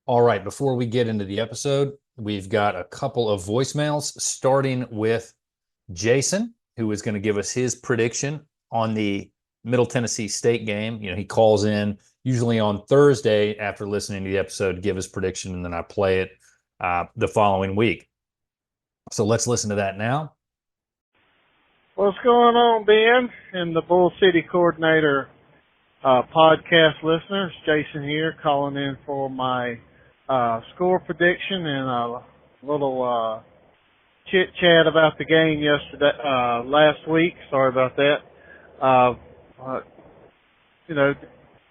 All right, before we get into the episode, we've got a couple of voicemails, starting with Jason, who is going to give us his prediction on the Middle Tennessee State game. He calls in usually on Thursday after listening to the episode to give his prediction, and then I play it the following week. So let's listen to that now. What's going on, Ben, and the Bull City Coordinator podcast listeners? Jason here, calling in for my score prediction and a little chit chat about the game last week. Sorry about that.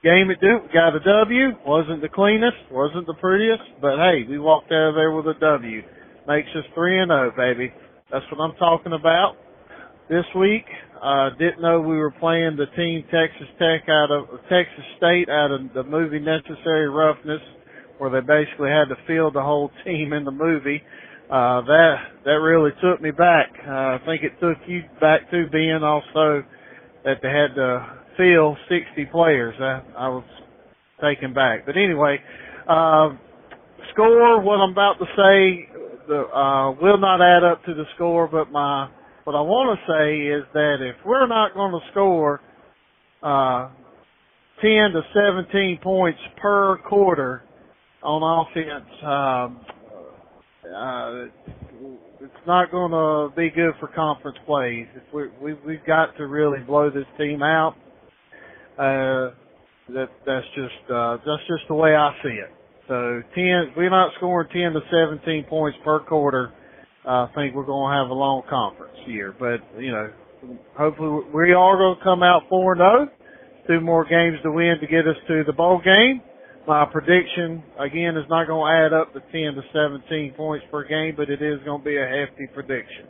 Game at Duke, got a W. Wasn't the cleanest, wasn't the prettiest, but hey, we walked out of there with a W. Makes us 3-0, baby. That's what I'm talking about. This week, didn't know we were playing the team Texas State out of the movie Necessary Roughness, where they basically had to field the whole team in the movie. That really took me back. I think it took you back too, Ben, also, that they had to field 60 players. I was taken back. But anyway, score, what I'm about to say, will not add up to the score, but what I want to say is that if we're not going to score 10 to 17 points per quarter on offense, it's not going to be good for conference plays. We've got to really blow this team out. That's just the way I see it. So we're not scoring 10 to 17 points per quarter. I think we're going to have a long conference year, but hopefully we are going to come out 4-0. 2 more games to win to get us to the bowl game. My prediction again is not going to add up to 10 to 17 points per game, but it is going to be a hefty prediction.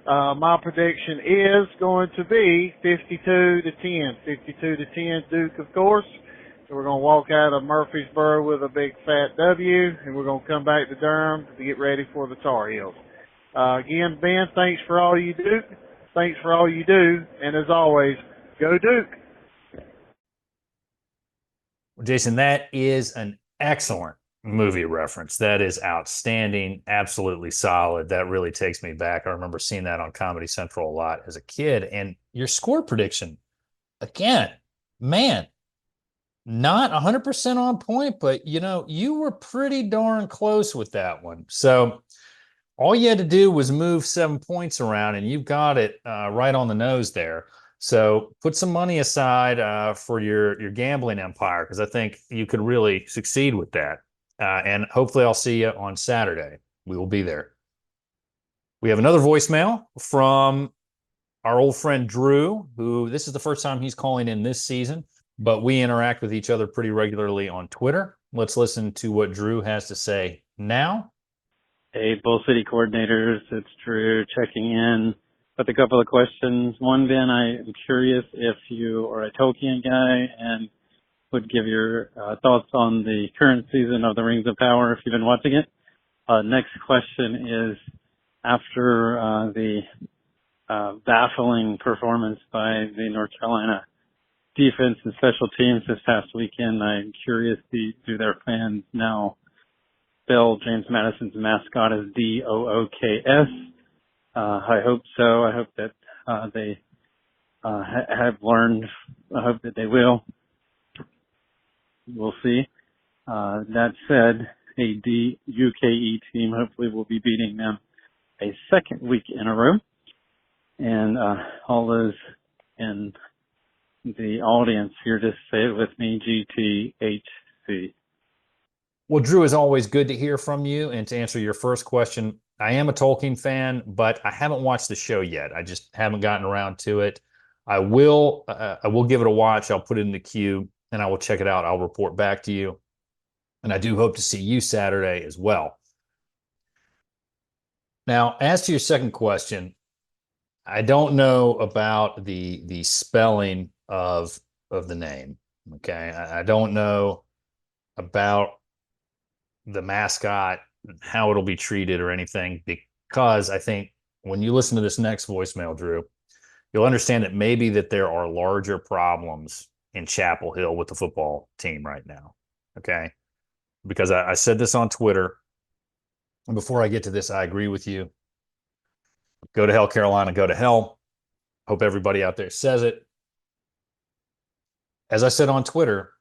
My prediction is going to be 52 to 10. 52 to 10 Duke, of course. So we're going to walk out of Murfreesboro with a big fat W, and we're going to come back to Durham to get ready for the Tar Heels. Again, Ben, thanks for all you do. Thanks for all you do. And as always, go Duke. Well, Jason, that is an excellent movie reference. That is outstanding, absolutely solid. That really takes me back. I remember seeing that on Comedy Central a lot as a kid. And your score prediction, again, man, not 100% on point, but you were pretty darn close with that one. So all you had to do was move 7 points around, and you've got it right on the nose there. So put some money aside for your gambling empire, because I think you could really succeed with that. And hopefully I'll see you on Saturday. We will be there. We have another voicemail from our old friend Drew, who this is the first time he's calling in this season, but we interact with each other pretty regularly on Twitter. Let's listen to what Drew has to say now. Hey, Bull City coordinators, it's Drew checking in with a couple of questions. One, Ben, I am curious if you are a Tolkien guy and would give your thoughts on the current season of The Rings of Power if you've been watching it. Next question is, after the baffling performance by the North Carolina defense and special teams this past weekend, I'm curious, do their fans now spell James Madison's mascot as D-O-O-K-S? I hope so. I hope that they have learned. I hope that they will. We'll see. That said, a D-U-K-E team hopefully will be beating them a second week in a row. And all those in the audience here, just say it with me, GTHC. Well, Drew, is always good to hear from you. And to answer your first question, I am a Tolkien fan, but I haven't watched the show yet. I just haven't gotten around to it. I will give it a watch. I'll put it in the queue and I will check it out. I'll report back to you. And I do hope to see you Saturday as well. Now, as to your second question, I don't know about the spelling of the name. Okay. I don't know about the mascot, how it'll be treated or anything, because I think when you listen to this next voicemail, Drew, you'll understand that maybe that there are larger problems in Chapel Hill with the football team right now. Okay. because I said this on Twitter. And before I get to this, I agree with you. Go to hell, Carolina, go to hell. Hope everybody out there says it. As I said on Twitter,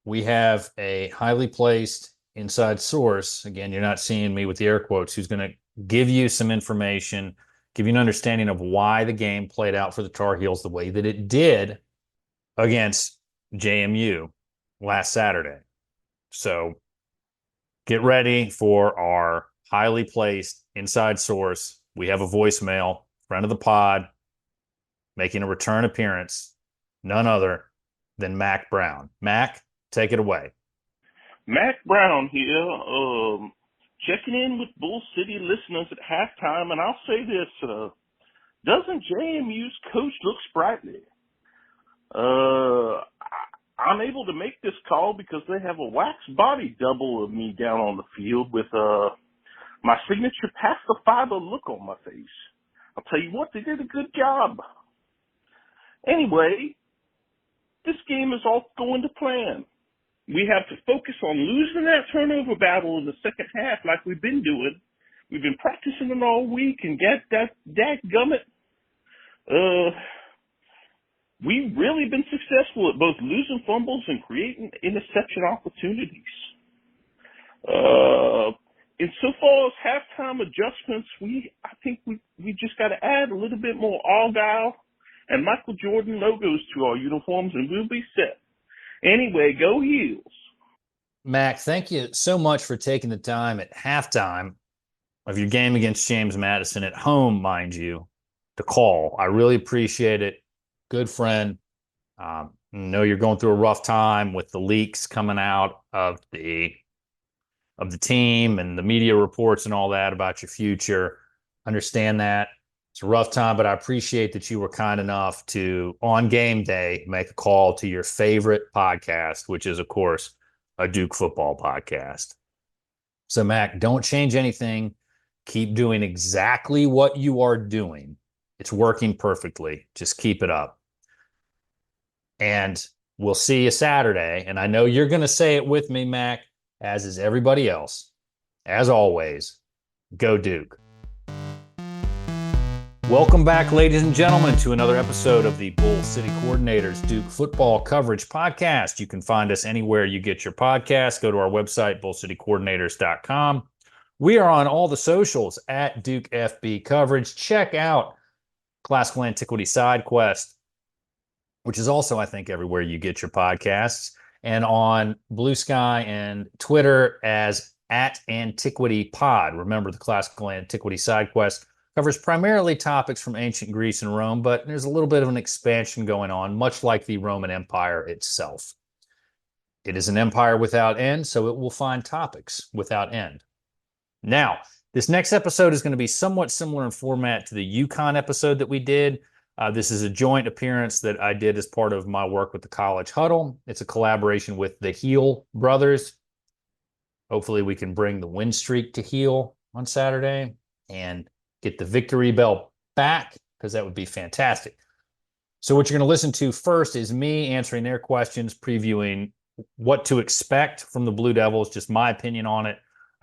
we have a highly placed inside source. Again, you're not seeing me with the air quotes, who's going to give you some information, give you an understanding of why the game played out for the Tar Heels the way that it did against JMU last Saturday. So get ready for our highly placed inside source. We have a voicemail, friend of the pod, making a return appearance, none other than Mac Brown. Mac, take it away. Mac Brown here, checking in with Bull City listeners at halftime, and I'll say this, doesn't JMU's coach look sprightly? I'm able to make this call because they have a wax body double of me down on the field with my signature past the fiber look on my face. I'll tell you what, they did a good job. Anyway, this game is all going to plan. We have to focus on losing that turnover battle in the second half like we've been doing. We've been practicing it all week, and dadgummit, we've really been successful at both losing fumbles and creating interception opportunities. Insofar as halftime adjustments, I think we just got to add a little bit more Argyle and Michael Jordan logos to our uniforms, and we'll be set. Anyway, go Heels. Mac, thank you so much for taking the time at halftime of your game against James Madison at home, mind you, to call. I really appreciate it. Good friend. Know you're going through a rough time with the leaks coming out of the team and the media reports and all that about your future. Understand that. It's a rough time, but I appreciate that you were kind enough to, on game day, make a call to your favorite podcast, which is, of course, a Duke football podcast. So, Mac, don't change anything. Keep doing exactly what you are doing. It's working perfectly. Just keep it up. And we'll see you Saturday. And I know you're going to say it with me, Mac, as is everybody else. As always, go Duke. Welcome back, ladies and gentlemen, to another episode of the Bull City Coordinators Duke Football Coverage Podcast. You can find us anywhere you get your podcasts. Go to our website, bullcitycoordinators.com. We are on all the socials at Duke FB Coverage. Check out Classical Antiquity Side Quest, which is also, I think, everywhere you get your podcasts, and on Blue Sky and Twitter as @AntiquityPod. Remember, the Classical Antiquity Side Quest covers primarily topics from ancient Greece and Rome, but there's a little bit of an expansion going on, much like the Roman Empire itself. It is an empire without end, so it will find topics without end. Now, this next episode is going to be somewhat similar in format to the UConn episode that we did. This is a joint appearance that I did as part of my work with the College Huddle. It's a collaboration with the Heel brothers. Hopefully we can bring the win streak to heel on Saturday and get the victory bell back, because that would be fantastic. So what you're going to listen to first is me answering their questions, previewing what to expect from the Blue Devils, just my opinion on it,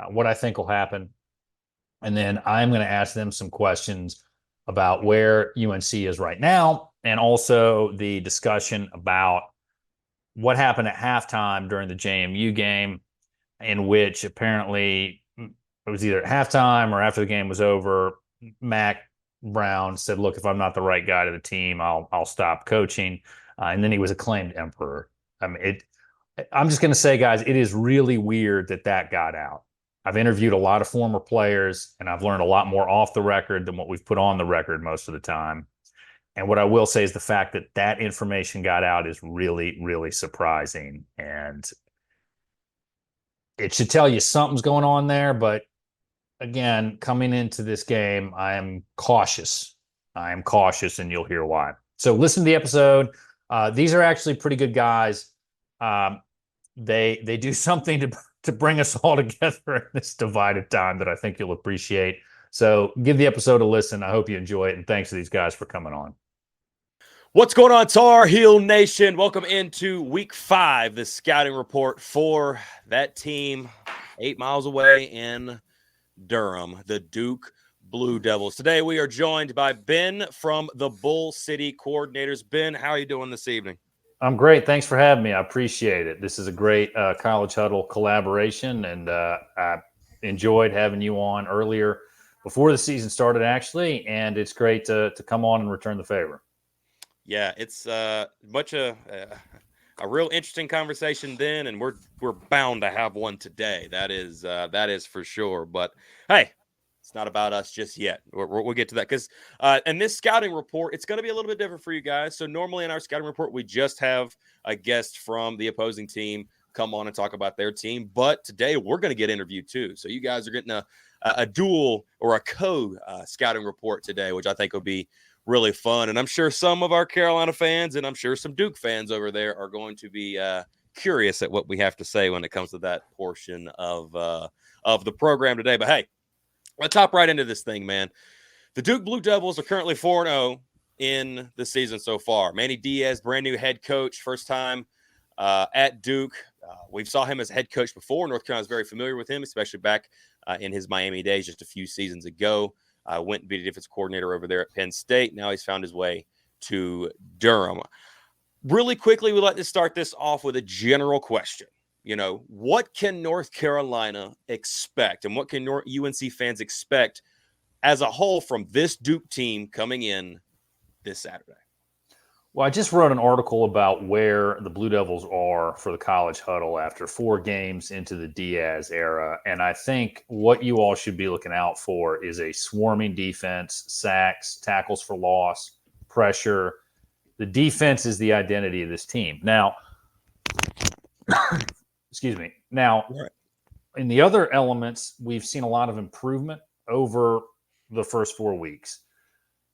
what I think will happen. And then I'm going to ask them some questions about where UNC is right now, and also the discussion about what happened at halftime during the JMU game, in which apparently it was either at halftime or after the game was over, Mac Brown said, look, if I'm not the right guy to the team, I'll stop coaching. And then he was acclaimed emperor. I mean, I'm just going to say, guys, it is really weird that got out. I've interviewed a lot of former players, and I've learned a lot more off the record than what we've put on the record most of the time. And what I will say is the fact that information got out is really, really surprising. And it should tell you something's going on there. But again, coming into this game, I am cautious. And you'll hear why. So listen to the episode. These are actually pretty good guys. They do something to bring us all together in this divided time that I think you'll appreciate. So give the episode a listen. I hope you enjoy it. And thanks to these guys for coming on. What's going on, Tar Heel Nation? Welcome into week 5, the scouting report for that team 8 miles away in Durham, the Duke Blue Devils. Today we are joined by Ben from the Bull City Coordinators. Ben, how are you doing this evening? I'm great. Thanks for having me. I appreciate it. This is a great College Huddle collaboration, and I enjoyed having you on earlier before the season started, actually, and it's great to come on and return the favor. Yeah, it's much a real interesting conversation then, and we're bound to have one today. That is for sure. But hey, it's not about us just yet. We'll get to that because in this scouting report, it's going to be a little bit different for you guys. So normally in our scouting report, we just have a guest from the opposing team come on and talk about their team. But today we're going to get interviewed too. So you guys are getting a dual or a co-scouting report today, which I think will be really fun. And I'm sure some of our Carolina fans and I'm sure some Duke fans over there are going to be curious at what we have to say when it comes to that portion of the program today. But hey, let's hop right into this thing, man. The Duke Blue Devils are currently 4-0 in the season so far. Manny Diaz, brand new head coach, first time at Duke. We saw him as a head coach before. North Carolina's very familiar with him, especially back in his Miami days just a few seasons ago. Went and be the defensive coordinator over there at Penn State. Now he's found his way to Durham. Really quickly, we'd like to start this off with a general question. You know, what can North Carolina expect and what can UNC fans expect as a whole from this Duke team coming in this Saturday? Well, I just wrote an article about where the Blue Devils are for the College Huddle after 4 games into the Diaz era. And I think what you all should be looking out for is a swarming defense, sacks, tackles for loss, pressure. The defense is the identity of this team. Now, excuse me. Now, right. In the other elements, we've seen a lot of improvement over the first 4 weeks.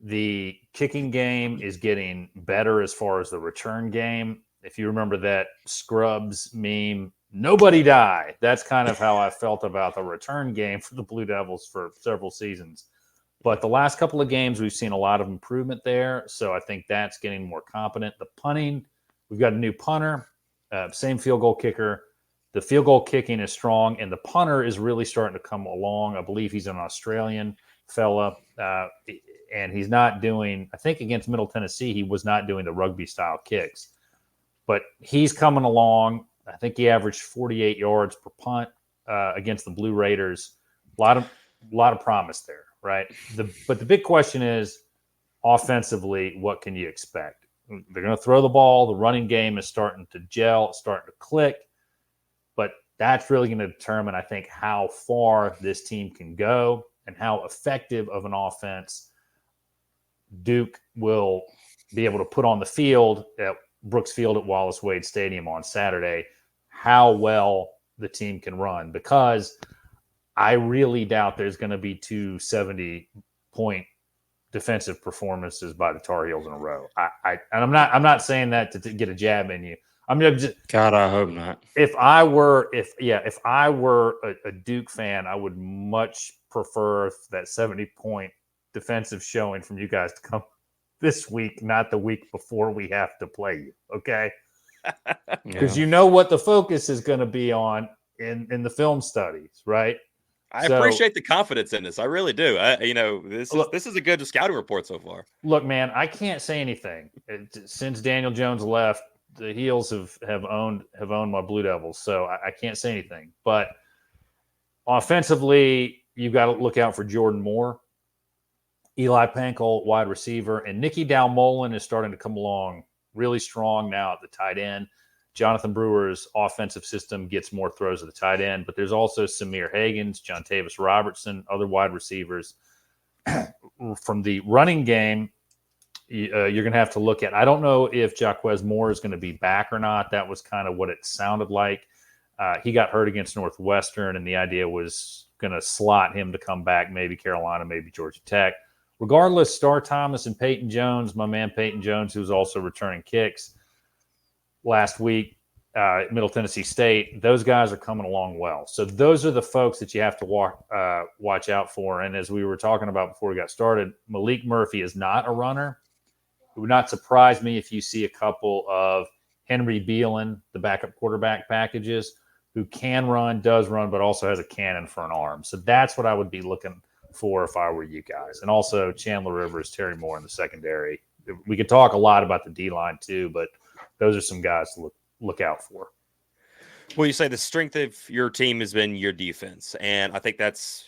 The kicking game is getting better as far as the return game. If you remember that Scrubs meme, nobody die. That's kind of how I felt about the return game for the Blue Devils for several seasons. But the last couple of games, we've seen a lot of improvement there. So I think that's getting more competent. The punting, we've got a new punter, same field goal kicker. The field goal kicking is strong, and the punter is really starting to come along. I believe he's an Australian fella. And he's not doing, I think against Middle Tennessee, he was not doing the rugby-style kicks. But he's coming along. I think he averaged 48 yards per punt against the Blue Raiders. A lot of promise there, right? But the big question is, offensively, what can you expect? They're going to throw the ball. The running game is starting to gel, it's starting to click. But that's really going to determine, I think, how far this team can go and how effective of an offense Duke will be able to put on the field at Brooks Field at Wallace Wade Stadium on Saturday, how well the team can run, because I really doubt there's going to be 2 70-point defensive performances by the Tar Heels in a row. And I'm not saying that to get a jab in you. I'm just, God, I hope not. If I were a Duke fan, I would much prefer that 70-point defensive showing from you guys to come this week, not the week before we have to play you. Okay. Because you know what the focus is going to be on in the film studies, right? I appreciate the confidence in this. I really do. This is a good scouting report so far. Look, man, I can't say anything. Since Daniel Jones left, the Heels have owned my Blue Devils, so I can't say anything. But offensively, you've got to look out for Jordan Moore, Eli Pankel, wide receiver, and Nicky Dalmolin is starting to come along really strong now at the tight end. Jonathan Brewer's offensive system gets more throws at the tight end, but there's also Samir Hagans, John Tavis Robertson, other wide receivers. From the running game, you're going to have to look at. I don't know if Jaquez Moore is going to be back or not. That was kind of what it sounded like. He got hurt against Northwestern, and the idea was going to slot him to come back, maybe Carolina, maybe Georgia Tech. Regardless, Star Thomas and Peyton Jones, my man Peyton Jones, who's also returning kicks last week at Middle Tennessee State, those guys are coming along well. So those are the folks that you have to watch out for. And as we were talking about before we got started, Malik Murphy is not a runner. It would not surprise me if you see a couple of Henry Beelan, the backup quarterback packages, who can run, does run, but also has a cannon for an arm. So that's what I would be looking for if I were you guys. And also Chandler Rivers, Terry Moore in the secondary. We could talk a lot about the D-line too, but those are some guys to look out for. Well, you say the strength of your team has been your defense. And I think that's,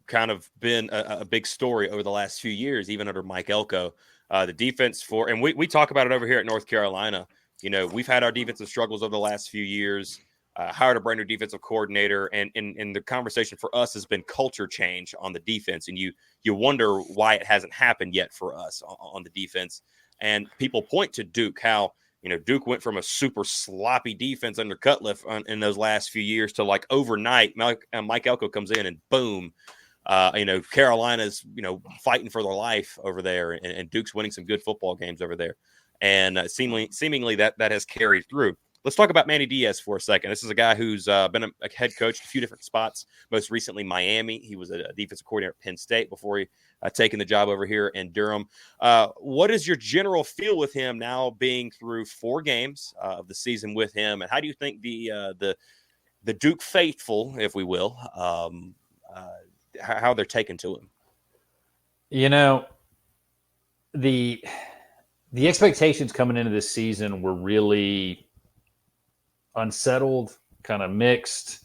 kind of been a big story over the last few years, even under Mike Elko. The defense and we talk about it over here at North Carolina. We've had our defensive struggles over the last few years, hired a brand new defensive coordinator. And the conversation for us has been culture change on the defense. And you wonder why it hasn't happened yet for us on the defense. And people point to Duke, how Duke went from a super sloppy defense under Cutcliffe in those last few years to like overnight, Mike Elko comes in and boom, Carolina's, fighting for their life over there, and Duke's winning some good football games over there. And seemingly that has carried through. Let's talk about Manny Diaz for a second. This is a guy who's been a head coach at a few different spots, most recently Miami. He was a defensive coordinator at Penn State before he taken the job over here in Durham. What is your general feel with him now being through 4 games of the season with him? And how do you think the Duke faithful, if we will, how they're taken to him? The expectations coming into this season were really unsettled, kind of mixed.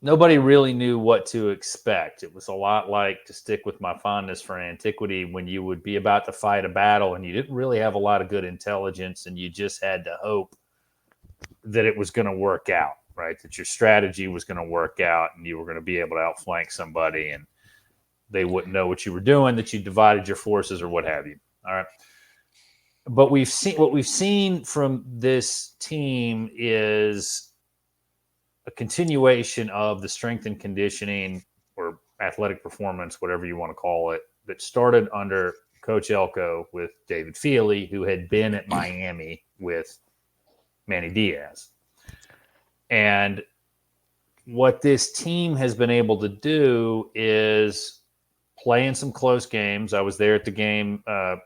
Nobody really knew what to expect. It was a lot like, to stick with my fondness for antiquity, when you would be about to fight a battle and you didn't really have a lot of good intelligence and you just had to hope that it was going to work out, right? That your strategy was going to work out and you were going to be able to outflank somebody and they wouldn't know what you were doing, that you divided your forces or what have you. All right. But what we've seen from this team is a continuation of the strength and conditioning or athletic performance, whatever you want to call it, that started under Coach Elko with David Feely, who had been at Miami with Manny Diaz. And what this team has been able to do is play in some close games. I was there at the game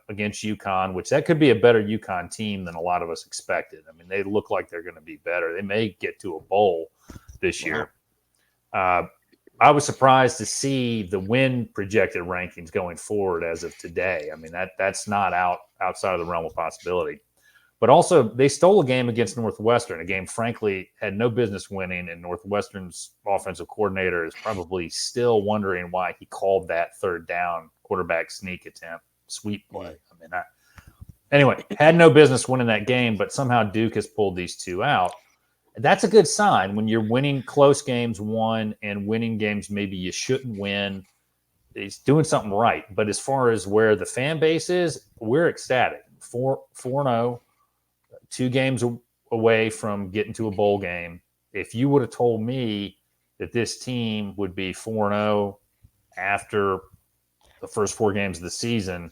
against UConn, which that could be a better UConn team than a lot of us expected. I mean, they look like they're going to be better. They may get to a bowl this year. I was surprised to see the win projected rankings going forward as of today. I mean, that's not outside of the realm of possibility. But also, they stole a game against Northwestern, a game, frankly, had no business winning, and Northwestern's offensive coordinator is probably still wondering why he called that third down quarterback sneak attempt sweep play. I mean, anyway, had no business winning that game, but somehow Duke has pulled these two out. That's a good sign when you're winning close games, and winning games maybe you shouldn't win. He's doing something right. But as far as where the fan base is, we're ecstatic. 4-0. 2 games away from getting to a bowl game. If you would have told me that this team would be 4-0 after the first 4 games of the season,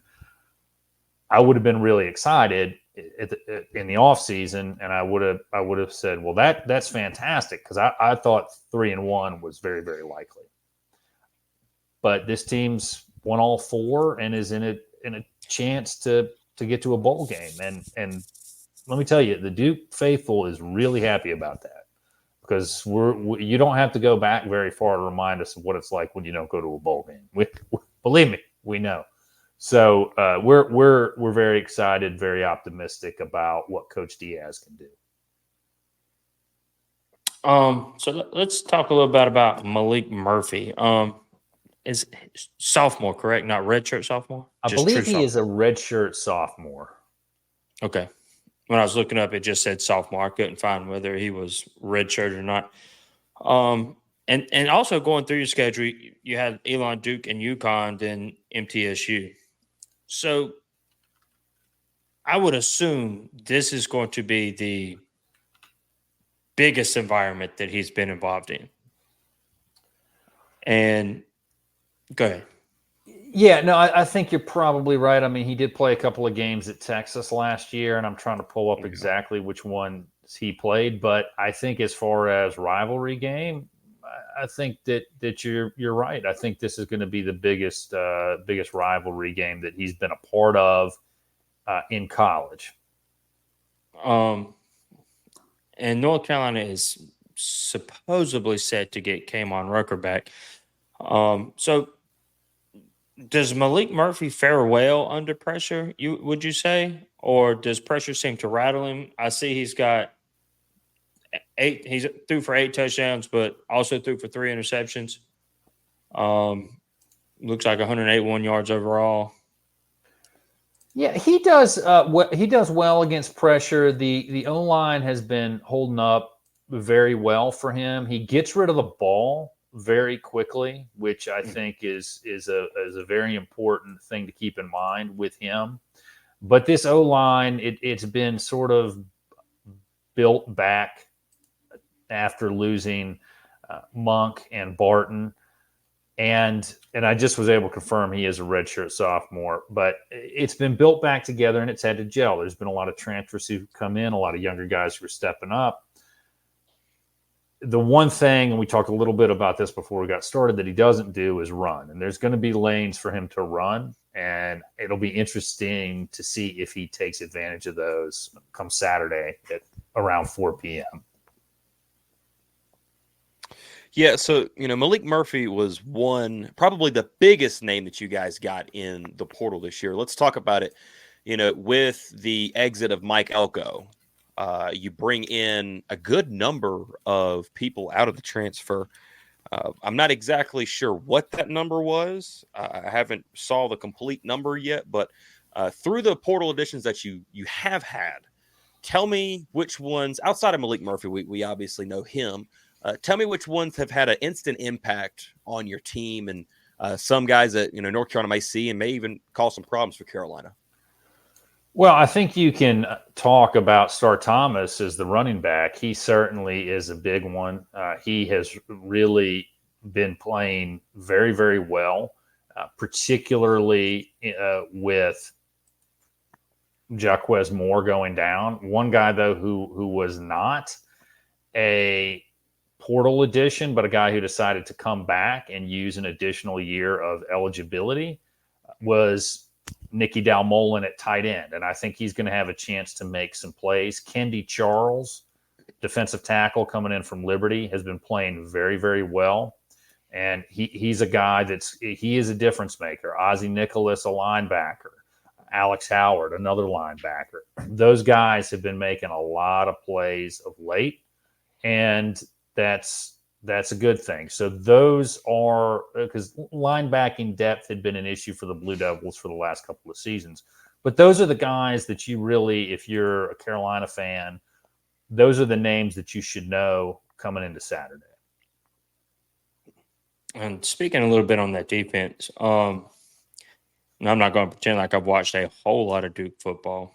I would have been really excited in the offseason, and I would have said, well, that's fantastic, because I thought 3-1 was very, very likely. But this team's won all 4 and is in a chance to get to a bowl game, and let me tell you, the Duke faithful is really happy about that, because you don't have to go back very far to remind us of what it's like when you don't go to a bowl game. Believe me, we know. So we're very excited, very optimistic about what Coach Diaz can do. So let's talk a little bit about Malik Murphy. Is sophomore, correct? Not redshirt sophomore? I believe he is a redshirt sophomore. Okay. When I was looking up, it just said sophomore. I couldn't find whether he was redshirt or not. And also going through your schedule, you had Elon, Duke, and UConn, then MTSU. So I would assume this is going to be the biggest environment that he's been involved in. And go ahead. Yeah, no, I think you're probably right. I mean, he did play a couple of games at Texas last year, and I'm trying to pull up exactly which one he played. But I think as far as rivalry game, I think that you're right. I think this is going to be the biggest rivalry game that he's been a part of in college. And North Carolina is supposedly set to get K'Mon Rucker back. So does Malik Murphy fare well under pressure, would you say? Or does pressure seem to rattle him? I see he's got he's threw for 8 touchdowns, but also threw for 3 interceptions. Looks like 181 yards overall. Yeah, he does. He does well against pressure. The O line has been holding up very well for him. He gets rid of the ball very quickly, which I think is a very important thing to keep in mind with him. But this O line, it's been sort of built back after losing Monk and Barton. And I just was able to confirm he is a redshirt sophomore, but it's been built back together and it's had to gel. There's been a lot of transfers who've come in, a lot of younger guys who are stepping up. The one thing, and we talked a little bit about this before we got started, that he doesn't do is run. And there's going to be lanes for him to run, and it'll be interesting to see if he takes advantage of those come Saturday at around 4 p.m. Yeah, so Malik Murphy was probably the biggest name that you guys got in the portal this year. Let's talk about it. With the exit of Mike Elko, you bring in a good number of people out of the transfer. I'm not exactly sure what that number was. I haven't saw the complete number yet, but through the portal additions that you have had, tell me which ones outside of Malik Murphy. We obviously know him. Tell me which ones have had an instant impact on your team, and some guys that North Carolina may see and may even cause some problems for Carolina. Well, I think you can talk about Star Thomas as the running back. He certainly is a big one. He has really been playing very, very well, particularly with Jaquez Moore going down. One guy, though, who was not a portal addition, but a guy who decided to come back and use an additional year of eligibility was Nicky Dalmolin at tight end. And I think he's going to have a chance to make some plays. Kendi Charles, defensive tackle coming in from Liberty, has been playing very, very well. And he's a guy he is a difference maker. Ozzie Nicholas, a linebacker. Alex Howard, another linebacker. Those guys have been making a lot of plays of late. And that's a good thing. So those are, because linebacking depth had been an issue for the Blue Devils for the last couple of seasons. But those are the guys that you really, if you're a Carolina fan, those are the names that you should know coming into Saturday. And speaking a little bit on that defense, and I'm not going to pretend like I've watched a whole lot of Duke football.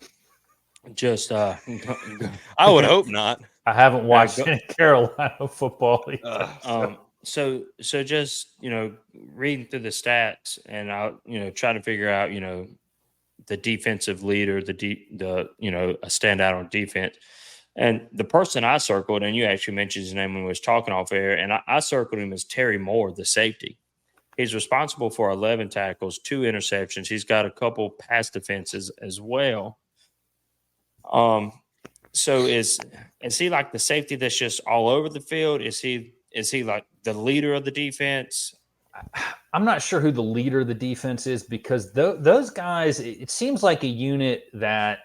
Just I would hope not. I haven't watched any Carolina football either. So just reading through the stats, and I'll try to figure out the defensive leader, a standout on defense. And the person I circled, and you actually mentioned his name when we was talking off air, and I circled him as Terry Moore, the safety. He's responsible for 11 tackles, 2 interceptions. He's got a couple pass defenses as well. So is he like the safety that's just all over the field? Is he like the leader of the defense? I'm not sure who the leader of the defense is, because those guys, it seems like a unit that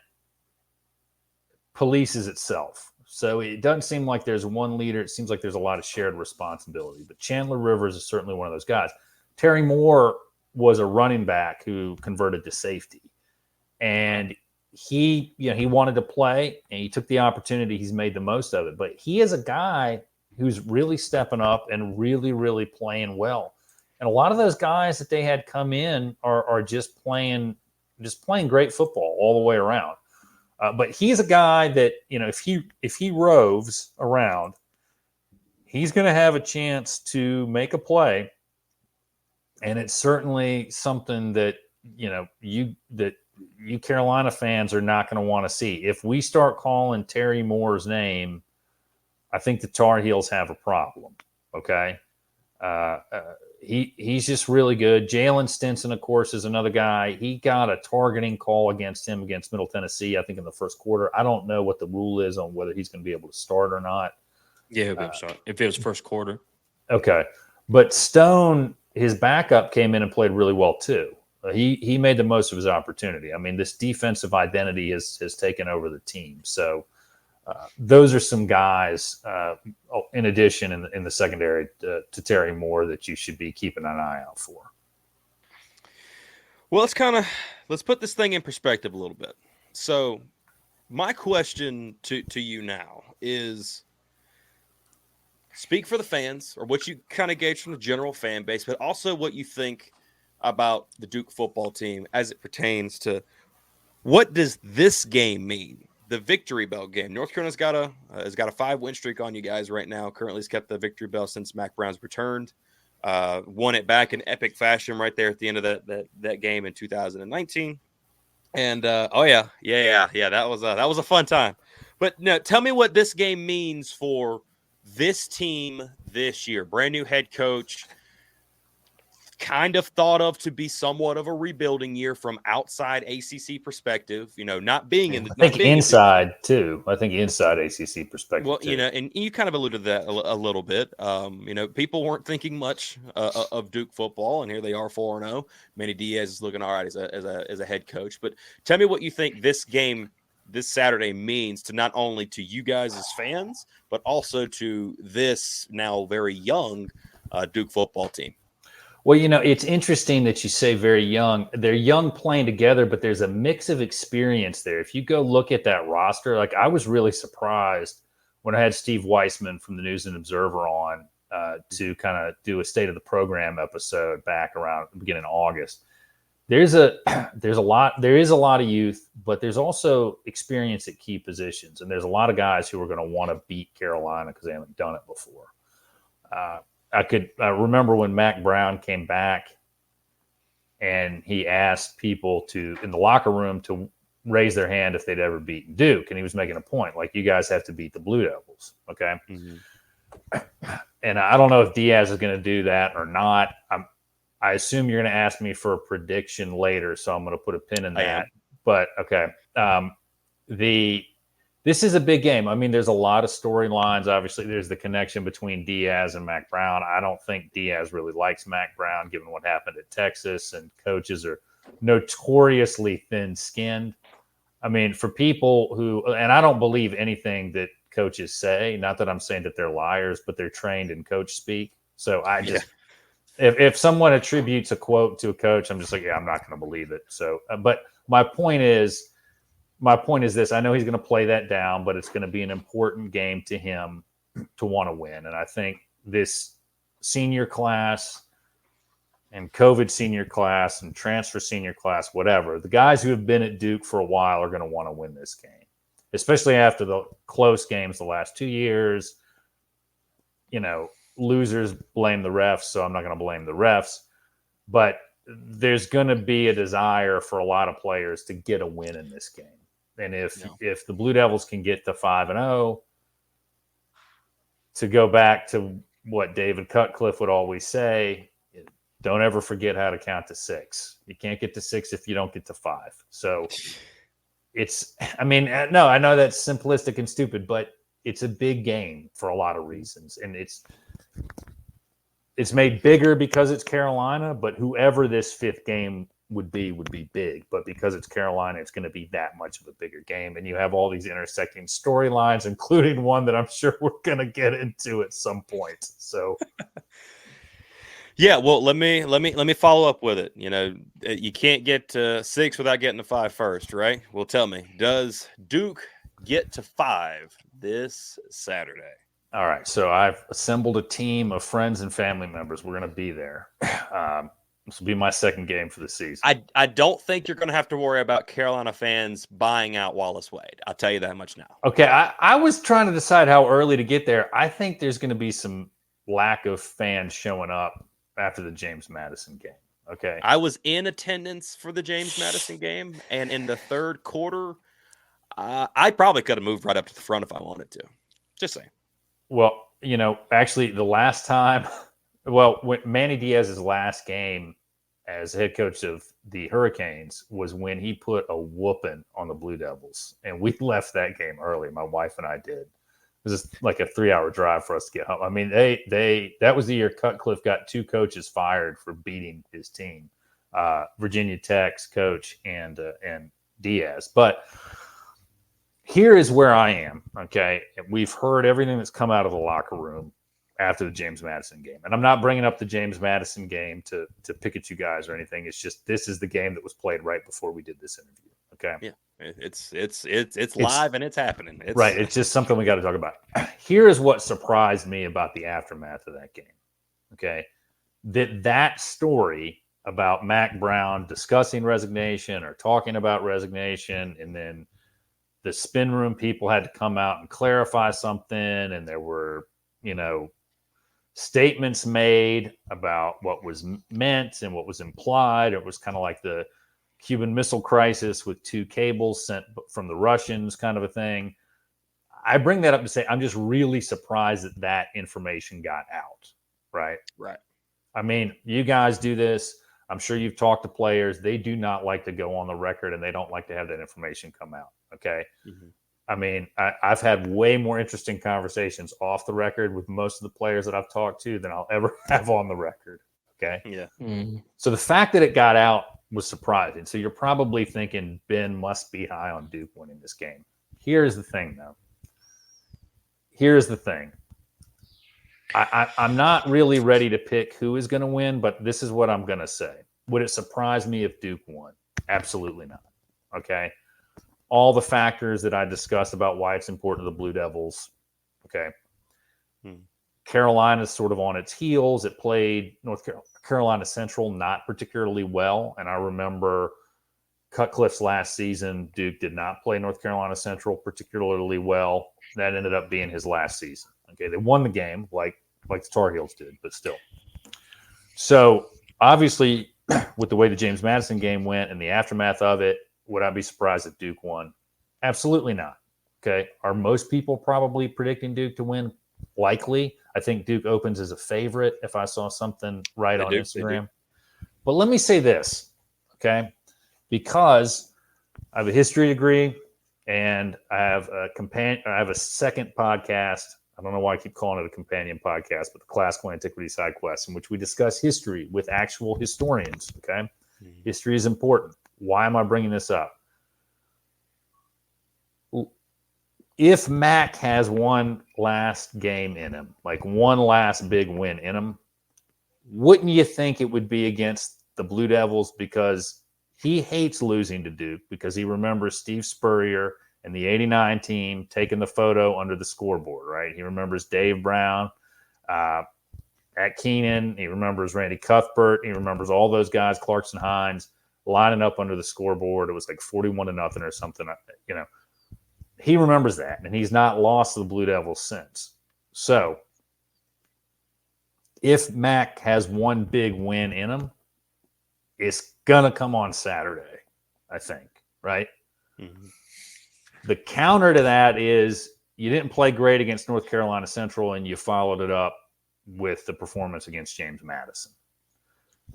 polices itself. So it doesn't seem like there's one leader. It seems like there's a lot of shared responsibility. But Chandler Rivers is certainly one of those guys. Terry Moore was a running back who converted to safety. And he wanted to play, and he took the opportunity. He's made the most of it. But he is a guy who's really stepping up and really, really playing well. And a lot of those guys that they had come in are just playing great football all the way around. But he's a guy that, if he roves around, he's going to have a chance to make a play. And it's certainly something that, you Carolina fans are not going to want to see. If we start calling Terry Moore's name, I think the Tar Heels have a problem. Okay. he's just really good. Jalen Stinson, of course, is another guy. He got a targeting call against him against Middle Tennessee, I think, in the first quarter. I don't know what the rule is on whether he's going to be able to start or not. Yeah, he'll be able to start if it was first quarter. Okay. But Stone, his backup, came in and played really well too. He made the most of his opportunity. I mean, this defensive identity has taken over the team. So those are some guys, in addition, in the secondary to Terry Moore, that you should be keeping an eye out for. Well, let's put this thing in perspective a little bit. So my question to you now is, speak for the fans, or what you kind of gauge from the general fan base, but also what you think about the Duke football team as it pertains to what does this game mean? The Victory Bell game. North Carolina's got a 5-win streak on you guys right now. Currently has kept the Victory Bell since Mac Brown's returned. Won it back in epic fashion right there at the end of that game in 2019. And that was a fun time. But no, tell me what this game means for this team this year. Brand new head coach, kind of thought of to be somewhat of a rebuilding year from outside ACC perspective, not being in the. I think inside too. I think inside ACC perspective. Well, too. And you kind of alluded to that a little bit. People weren't thinking much of Duke football, and here they are 4-0. Manny Diaz is looking all right as a head coach. But tell me what you think this game this Saturday means to not only to you guys as fans, but also to this now very young Duke football team. Well, it's interesting that you say very young. They're young playing together, but there's a mix of experience there. If you go look at that roster, like, I was really surprised when I had Steve Weissman from the News and Observer on to kind of do a state of the program episode back around the beginning of August. There is a lot of youth, but there's also experience at key positions, and there's a lot of guys who are going to want to beat Carolina because they haven't done it before. I remember when Mac Brown came back and he asked people in the locker room to raise their hand if they'd ever beaten Duke. And he was making a point, like, you guys have to beat the Blue Devils. Okay. Mm-hmm. And I don't know if Diaz is going to do that or not. I assume you're going to ask me for a prediction later, so I'm going to put a pin in that. But okay. This is a big game. I mean, there's a lot of storylines. Obviously, there's the connection between Diaz and Mac Brown. I don't think Diaz really likes Mac Brown, given what happened at Texas, and coaches are notoriously thin-skinned. I mean, for people and I don't believe anything that coaches say, not that I'm saying that they're liars, but they're trained in coach speak. So if someone attributes a quote to a coach, I'm just like, yeah, I'm not going to believe it. So, but my point is this. I know he's going to play that down, but it's going to be an important game to him to want to win. And I think this senior class and COVID senior class and transfer senior class, whatever, the guys who have been at Duke for a while are going to want to win this game, especially after the close games the last 2 years. Losers blame the refs, so I'm not going to blame the refs. But there's going to be a desire for a lot of players to get a win in this game. And if the Blue Devils can get to 5-0, to go back to what David Cutcliffe would always say, don't ever forget how to count to 6. You can't get to 6 if you don't get to 5. So I know that's simplistic and stupid, but it's a big game for a lot of reasons. And it's made bigger because it's Carolina, but whoever this 5th game would be big. But because it's Carolina, it's going to be that much of a bigger game. And you have all these intersecting storylines, including one that I'm sure we're going to get into at some point. So yeah, well, let me follow up with it. You can't get to 6 without getting to 5 first, right? Well, tell me, does Duke get to 5 this Saturday? All right, so I've assembled a team of friends and family members. We're going to be there. This will be my 2nd game for the season. I don't think you're going to have to worry about Carolina fans buying out Wallace Wade. I'll tell you that much now. Okay, I was trying to decide how early to get there. I think there's going to be some lack of fans showing up after the James Madison game. Okay. I was in attendance for the James Madison game, and in the 3rd quarter, I probably could have moved right up to the front if I wanted to. Just saying. Well, actually, the last time Well, when Manny Diaz's last game as head coach of the Hurricanes was when he put a whooping on the Blue Devils, and we left that game early. My wife and I did. It was just like a 3-hour drive for us to get home. I mean, that was the year Cutcliffe got 2 coaches fired for beating his team, Virginia Tech's coach and Diaz. But here is where I am. Okay, we've heard everything that's come out of the locker room after the James Madison game. And I'm not bringing up the James Madison game to pick at you guys or anything. It's just this is the game that was played right before we did this interview. Okay. Yeah. It's live and it's happening. Right. It's just something we got to talk about. Here is what surprised me about the aftermath of that game. Okay. That story about Mac Brown discussing resignation or talking about resignation, and then the spin room people had to come out and clarify something, and there were, statements made about what was meant and what was implied. It was kind of like the Cuban Missile Crisis with 2 cables sent from the Russians kind of a thing. I bring that up to say I'm just really surprised that information got out, right? Right. I mean, you guys do this. I'm sure you've talked to players. They do not like to go on the record, and they don't like to have that information come out, okay? Mm-hmm. I mean, I've had way more interesting conversations off the record with most of the players that I've talked to than I'll ever have on the record. Okay. Yeah. Mm-hmm. So the fact that it got out was surprising. So you're probably thinking Ben must be high on Duke winning this game. Here's the thing, though. Here's the thing. I'm not really ready to pick who is going to win, but this is what I'm going to say. Would it surprise me if Duke won? Absolutely not. Okay. All the factors that I discussed about why it's important to the Blue Devils. Okay. Carolina's sort of on its heels. It played North Carolina Central not particularly well. And I remember Cutcliffe's last season, Duke did not play North Carolina Central particularly well. That ended up being his last season. Okay. They won the game like the Tar Heels did, but still. So obviously, with the way the James Madison game went and the aftermath of it, would I be surprised if Duke won? Absolutely not. Okay. Are most people probably predicting Duke to win? Likely. I think Duke opens as a favorite if I saw something right on Instagram. But let me say this, okay? Because I have a history degree and I have a second podcast. I don't know why I keep calling it a companion podcast, but the Classical Antiquity Side Quest, in which we discuss history with actual historians, okay? Mm-hmm. History is important. Why am I bringing this up? If Mac has one last game in him, like one last big win in him, wouldn't you think it would be against the Blue Devils? Because he hates losing to Duke, because he remembers Steve Spurrier and the '89 team taking the photo under the scoreboard, right? He remembers Dave Brown at Keenan. He remembers Randy Cuthbert. He remembers all those guys, Clarkson Hines, lining up under the scoreboard. It was like 41-0 or something, He remembers that, and he's not lost to the Blue Devils since. So if Mac has one big win in him, it's going to come on Saturday, I think, right? Mm-hmm. The counter to that is you didn't play great against North Carolina Central, and you followed it up with the performance against James Madison.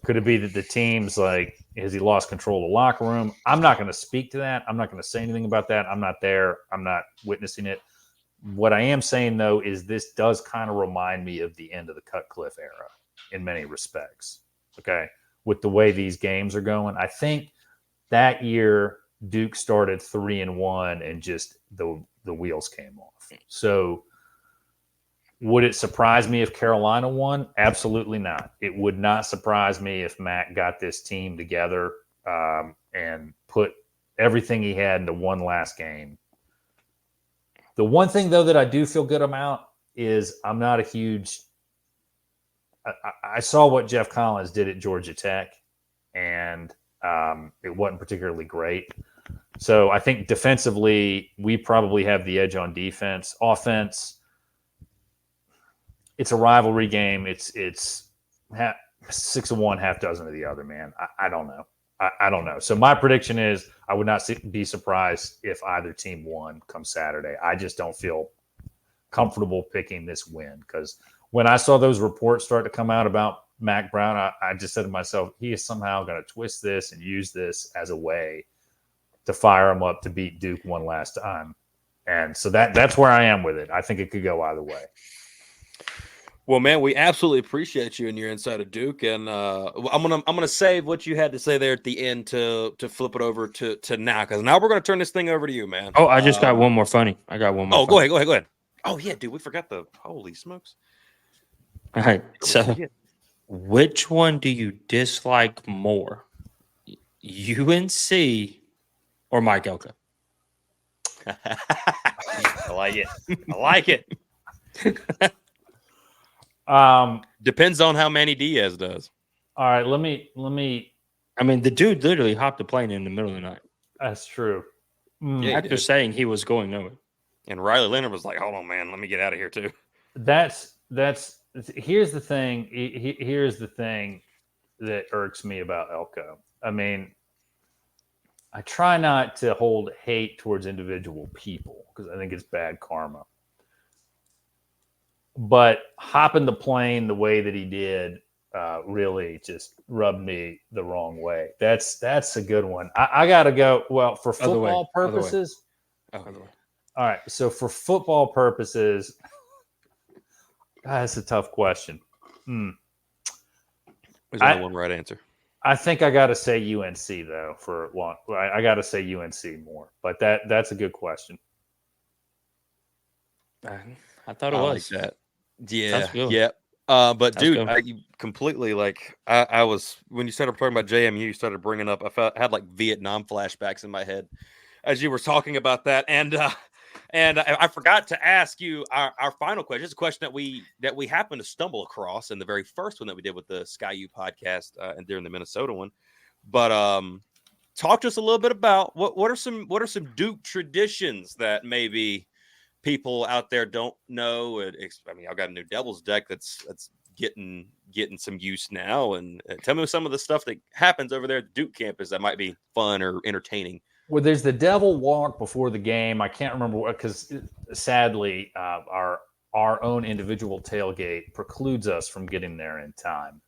Could it be that the team's like, has he lost control of the locker room? I'm not going to speak to that. I'm not going to say anything about that. I'm not there. I'm not witnessing it. What I am saying, though, is this does kind of remind me of the end of the Cutcliffe era in many respects, okay, with the way these games are going. I think that year Duke started 3-1 and just the wheels came off. So would it surprise me if Carolina won? Absolutely not. It would not surprise me if Mac got this team together and put everything he had into one last game. The one thing, though, that I do feel good about is I'm not a huge – I saw what Jeff Collins did at Georgia Tech, and it wasn't particularly great. So I think defensively we probably have the edge on defense. Offense – it's a rivalry game. It's 6 of one, half dozen of the other, man. I don't know. I don't know. So my prediction is I would not be surprised if either team won come Saturday. I just don't feel comfortable picking this win because when I saw those reports start to come out about Mac Brown, I just said to myself, he is somehow going to twist this and use this as a way to fire him up to beat Duke one last time. And so that's where I am with it. I think it could go either way. Well, man, we absolutely appreciate you and your insight of Duke, and I'm gonna save what you had to say there at the end to flip it over to now, because now we're gonna turn this thing over to you, man. Oh, I just got one more funny. I got one more. Oh, funny. Go ahead. Oh yeah, dude, we forgot the holy smokes. All right, so which one do you dislike more, UNC or Mike Elko? I like it. I like it. Depends on how Manny Diaz does. All right, let me. I mean, the dude literally hopped a plane in the middle of the night. That's true. Yeah, After saying he was going nowhere. And Riley Leonard was like, "Hold on, man, let me get out of here too." That's here's the thing. Here's the thing that irks me about Elko. I mean, I try not to hold hate towards individual people because I think it's bad karma. But hopping the plane the way that he did really just rubbed me the wrong way. That's a good one. I got to go. Well, for football purposes. Other way. All right. So for football purposes, that's a tough question. There's only one right answer. I think I got to say UNC though. For one, I got to say UNC more. But that's a good question. I thought it was like that. Yeah. But That's dude, good. you completely I was when you started talking about JMU, you started bringing up. I had like Vietnam flashbacks in my head as you were talking about that, and I forgot to ask you our final question. It's a question that we happened to stumble across in the very first one that we did with the Sky U podcast and during the Minnesota one. But talk to us a little bit about what are some Duke traditions that maybe people out there don't know. I mean, I've got a new Devil's deck that's getting some use now. And tell me some of the stuff that happens over there at Duke campus that might be fun or entertaining. Well, there's the Devil Walk before the game. I can't remember what, because sadly, our own individual tailgate precludes us from getting there in time.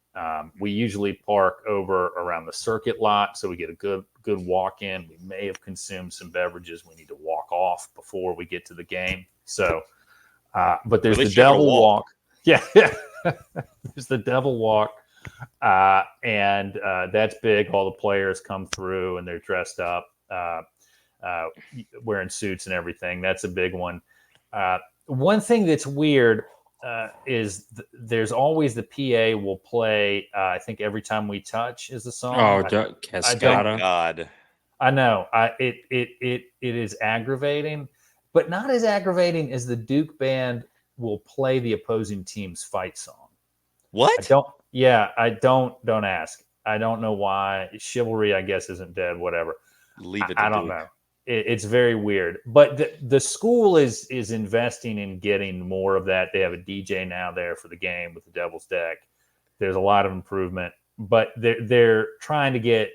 We usually park over around the circuit lot, so we get a good walk in. We may have consumed some beverages. We need to walk off before we get to the game. So, but there's the Devil Walk. Yeah. There's the Devil Walk. And that's big. All the players come through and they're dressed up, wearing suits and everything. That's a big one. One thing that's weird is there's always the PA will play. I think Every Time We Touch is the song. Cascada. God, I know. It is aggravating, but not as aggravating as the Duke band will play the opposing team's fight song. What? I don't ask. I don't know why. Chivalry, I guess, isn't dead. Whatever. Leave it to I don't Duke. know. It's very weird. But the school is investing in getting more of that. They have a DJ now there for the game with the Devil's Deck. There's a lot of improvement, but they're trying to get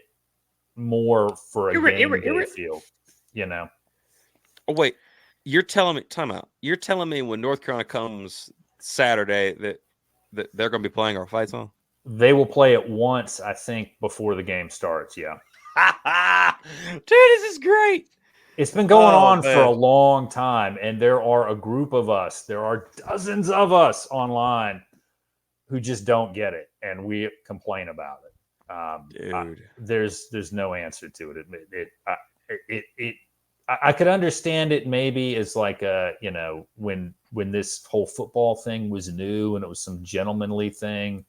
more for a game day feel. You know. Oh wait, you're telling me? Time out. You're telling me when North Carolina comes Saturday that they're going to be playing our fight song? They will play it once, I think, before the game starts. Yeah. Dude, this is great. It's been going on for a long time, and there are a group of us. There are dozens of us online who just don't get it, and we complain about it. Dude, there's no answer to it. I could understand it maybe as like when this whole football thing was new and it was some gentlemanly thing,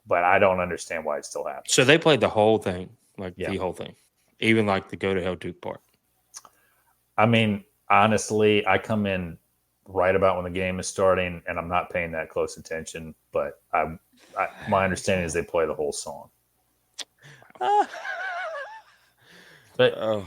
but I don't understand why it still happens. So they played the whole thing, the whole thing, even like the Go to Hell Duke part. I mean, honestly, I come in right about when the game is starting, and I'm not paying that close attention. But my understanding is they play the whole song. But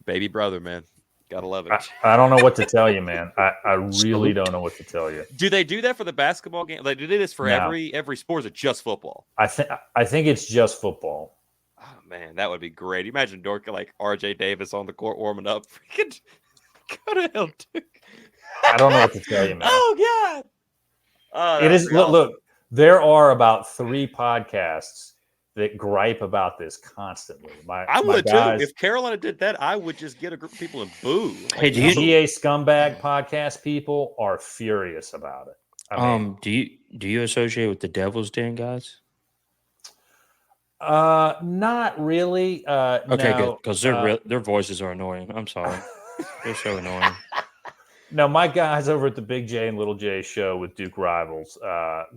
baby brother, man, gotta love it. I don't know what to tell you, man. I really don't know what to tell you. Do they do that for the basketball game? Like, do they do this for every sport? Or is it just football? I think it's just football. Oh man, that would be great. Imagine Dorka like RJ Davis on the court warming up. Freaking go to hell, Duke. I don't know what to tell you, man. Oh God. It is. Look, there are about 3 podcasts that gripe about this constantly. I my would guys, too. If Carolina did that, I would just get a group of people and boo. Hey, do the you GA Scumbag podcast people are furious about it. I mean, do you associate with the Devil's Den guys? not really. Okay, good, No, because their voices are annoying. I'm sorry, they're so annoying. no, my guys over at the Big J and Little J show with Duke rivals,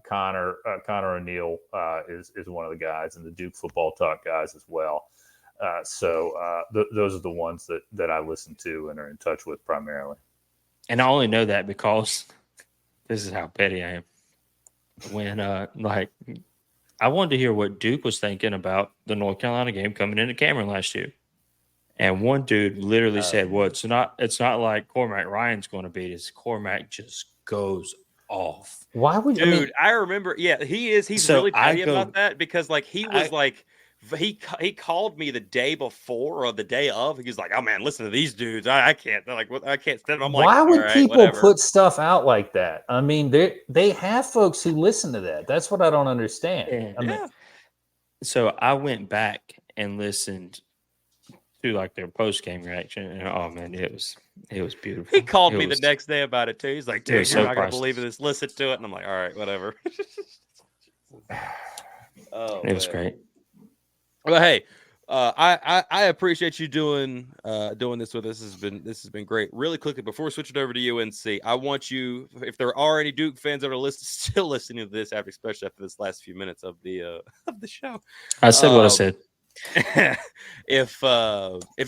Connor O'Neill is one of the guys, and the Duke Football Talk guys as well. Those are the ones that I listen to and are in touch with primarily. And I only know that because this is how petty I am. When I wanted to hear what Duke was thinking about the North Carolina game coming into Cameron last year. And one dude literally said, "Well, it's not like Cormac Ryan's going to beat us. Cormac just goes off." Why would Dude, I mean, I remember. Yeah, he is. He's So really I petty go- about that because like he was he called me the day before or the day of. He was like, "Oh man, listen to these dudes. I can't. They're like, I can't stand." I'm like, why would "All right, people whatever." put stuff out like that? I mean, they have folks who listen to that. That's what I don't understand. Yeah. I mean, Yeah. So I went back and listened to like their post game reaction, and oh man, it was beautiful. He called It me was- the next day about it too. He's like, it "Dude, was you're so not gonna priceless. believe this. Listen to it." And I'm like, "All right, whatever." Oh, It was man. great. Well, hey, I appreciate you doing this with us. This has been great. Really quickly before we switch it over to UNC, I want you, if there are any Duke fans that are still listening to this especially after this last few minutes of the of the show. I said what I said. If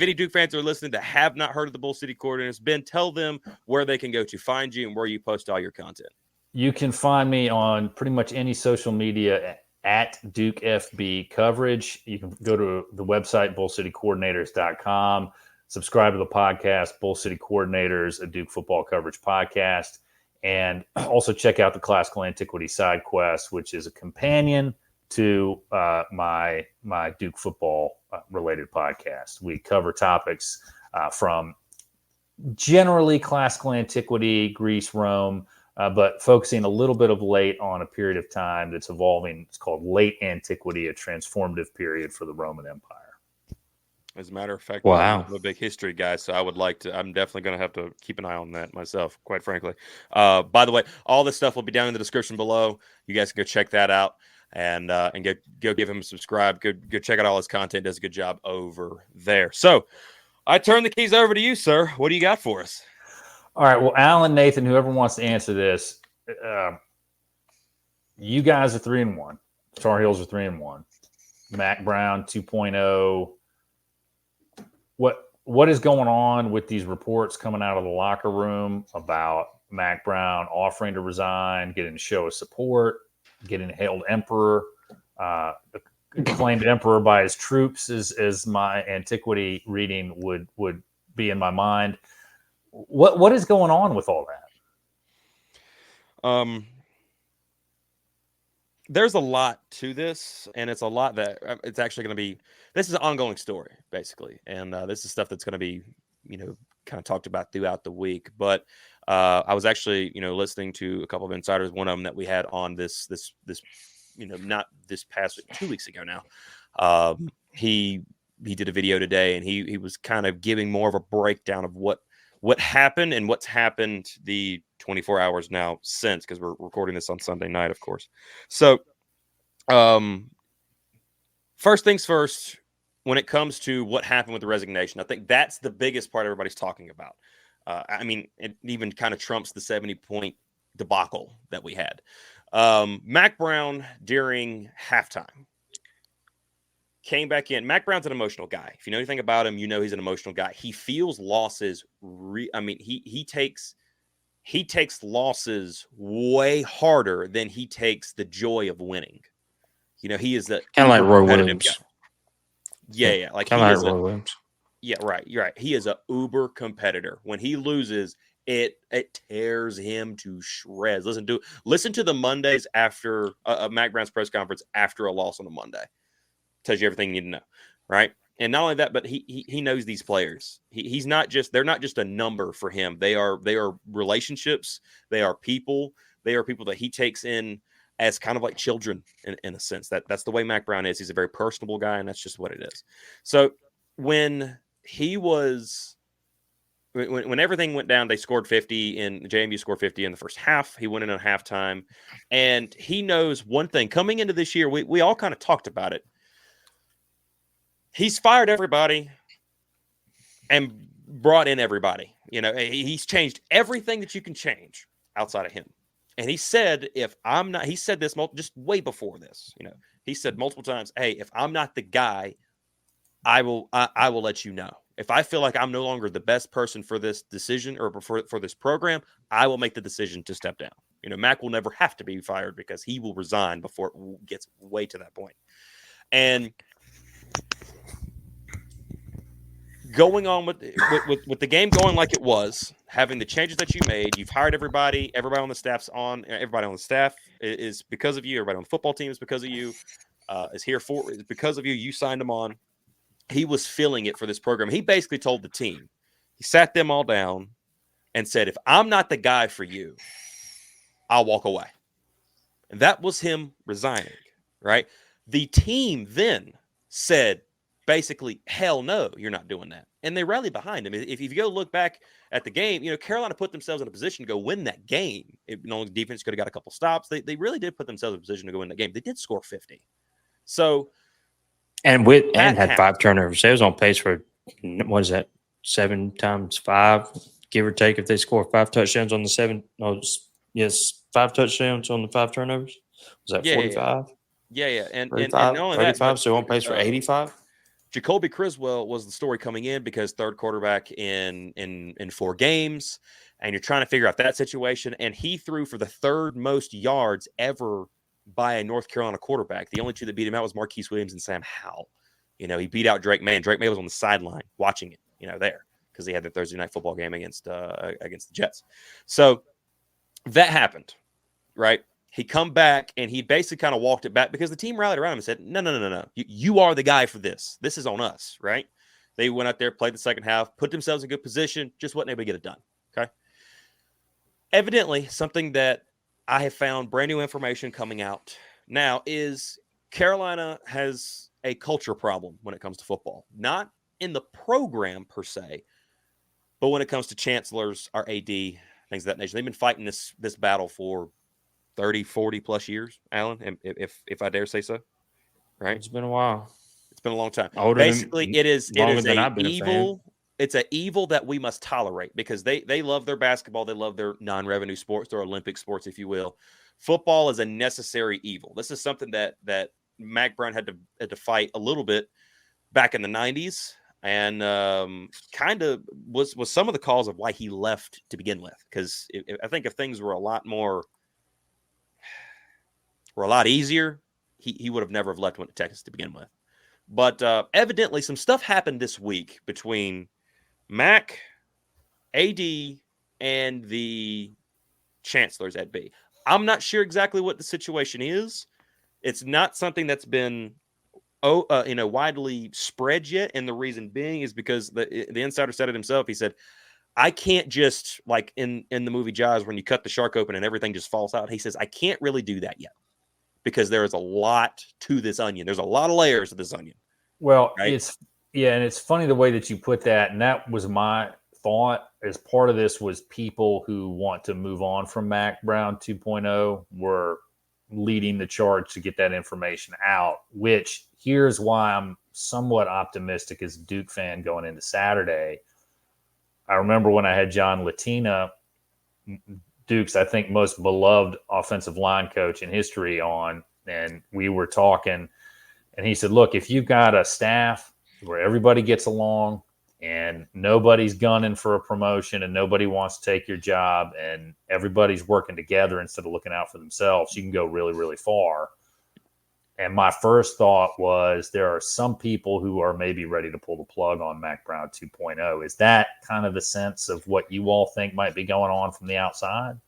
any Duke fans are listening that have not heard of the Bull City Coordinators, Ben, tell them where they can go to find you and where you post all your content. you can find me on pretty much any social media at Duke FB coverage. You can go to the website, bullcitycoordinators.com, subscribe to the podcast, Bull City Coordinators, a Duke football coverage podcast, and also check out the Classical Antiquity Side Quest, which is a companion to my Duke football related podcast. We cover topics from generally classical antiquity, Greece, Rome, but focusing a little bit of late on a period of time that's evolving. It's called late antiquity, a transformative period for the Roman Empire. As a matter of fact, Wow. I'm a big history guy, so I'm definitely going to have to keep an eye on that myself, quite frankly. By the way, all this stuff will be down in the description below. You guys can go check that out and go give him a subscribe. Go check out all his content. Does a good job over there. So I turn the keys over to you, sir. What do you got for us? All right. Well, Alan, Nathan, whoever wants to answer this, you guys are 3-1. Tar Heels are 3-1. Mac Brown 2.0. What is going on with these reports coming out of the locker room about Mac Brown offering to resign, getting a show of support, getting hailed emperor, claimed emperor by his troops, as my antiquity reading would be in my mind. What is going on with all that? There's a lot to this, and it's a lot that it's actually going to be. This is an ongoing story, basically, and this is stuff that's going to be, kind of talked about throughout the week. But I was actually, listening to a couple of insiders. One of them that we had on this, not this past 2 weeks ago now. He did a video today, and he was kind of giving more of a breakdown of what happened and what's happened the 24 hours now since, because we're recording this on Sunday night, of course. So, first things first, when it comes to what happened with the resignation, I think that's the biggest part everybody's talking about. It even kind of trumps the 70-point debacle that we had. Mac Brown during halftime came back in. Mac Brown's an emotional guy. If you know anything about him, you know he's an emotional guy. He feels losses. He takes losses way harder than he takes the joy of winning. He is the Kind of like Roy competitive Williams. guy. Yeah. Like Kind of like Roy Williams. Yeah, right. You're right. He is a uber competitor. When he loses, it tears him to shreds. Listen to the Mondays after Mac Brown's press conference after a loss on a Monday. Tells you everything you need to know, right? And not only that, but he knows these players. They're not just a number for him. They are relationships. They are people. They are people that he takes in as kind of like children in a sense. That's the way Mac Brown is. He's a very personable guy, and that's just what it is. So when everything went down, they scored 50 and JMU scored 50 in the first half. He went in at halftime, and he knows one thing coming into this year. We all kind of talked about it. He's fired everybody and brought in everybody. He's changed everything that you can change outside of him. And he said, he said this just way before this, he said multiple times, hey, if I'm not the guy, I will let you know. If I feel like I'm no longer the best person for this decision or for this program, I will make the decision to step down. Mac will never have to be fired because he will resign before it gets way to that point. And going on with the game going like it was, having the changes that you made, you've hired everybody on the staff is because of you. Everybody on the football team is because of you. Is because of you. You signed him on. He was feeling it for this program. He basically told the team, he sat them all down and said, if I'm not the guy for you, I'll walk away. And that was him resigning, right? The team then said, basically, hell no, you're not doing that. And they rallied behind him. If you go look back at the game, Carolina put themselves in a position to go win that game. The defense could have got a couple stops. They really did put themselves in a position to go win that game. They did score 50. So, and had 5 turnovers. They was on pace for, what is that, 7 times 5, give or take, if they score 5 touchdowns on the 7. No, yes, 5 touchdowns on the 5 turnovers. Was that 45? Yeah. And 35, not only 35, that, so on pace for 85. Jacoby Criswell was the story coming in because third quarterback in 4 games, and you're trying to figure out that situation. And he threw for the 3rd most yards ever by a North Carolina quarterback. The only 2 that beat him out was Marquise Williams and Sam Howell. He beat out Drake May, and Drake May was on the sideline watching it, there because he had the Thursday night football game against the Jets. So that happened, right? He come back and he basically kind of walked it back because the team rallied around him and said, no. You are the guy for this. This is on us, right? They went out there, played the second half, put themselves in good position, just wasn't able to get it done, okay? Evidently, something that I have found brand new information coming out now is Carolina has a culture problem when it comes to football. Not in the program per se, but when it comes to chancellors, our AD, things of that nature. They've been fighting this battle for 30, 40 plus years, Alan, if I dare say so, right? It's been a while. It's been a long time. Older Basically, than, it is than I've been evil. It's an evil that we must tolerate because they love their basketball. They love their non-revenue sports, their Olympic sports, if you will. Football is a necessary evil. This is something that Mac Brown had to fight a little bit back in the 90s and kind of was some of the cause of why he left to begin with. Because I think if things were a lot easier, he would have never have left, went to Texas to begin with. But evidently some stuff happened this week between Mac, AD, and the chancellors at B. I'm not sure exactly what the situation is. It's not something that's been widely spread yet. And the reason being is because the insider said it himself. He said, I can't just, like in the movie Jaws, when you cut the shark open and everything just falls out. He says, I can't really do that yet because there is a lot to this onion. There's a lot of layers to this onion. Well, right? and it's funny the way that you put that. And that was my thought as part of this was people who want to move on from Mac Brown 2.0 were leading the charge to get that information out, which here's why I'm somewhat optimistic as a Duke fan going into Saturday. I remember when I had John Latina, Duke's, I think, most beloved offensive line coach in history on, and we were talking, and he said, look, if you've got a staff where everybody gets along and nobody's gunning for a promotion and nobody wants to take your job and everybody's working together instead of looking out for themselves, you can go really, really far. And my first thought was there are some people who are maybe ready to pull the plug on Mac Brown 2.0. Is that kind of the sense of what you all think might be going on from the outside?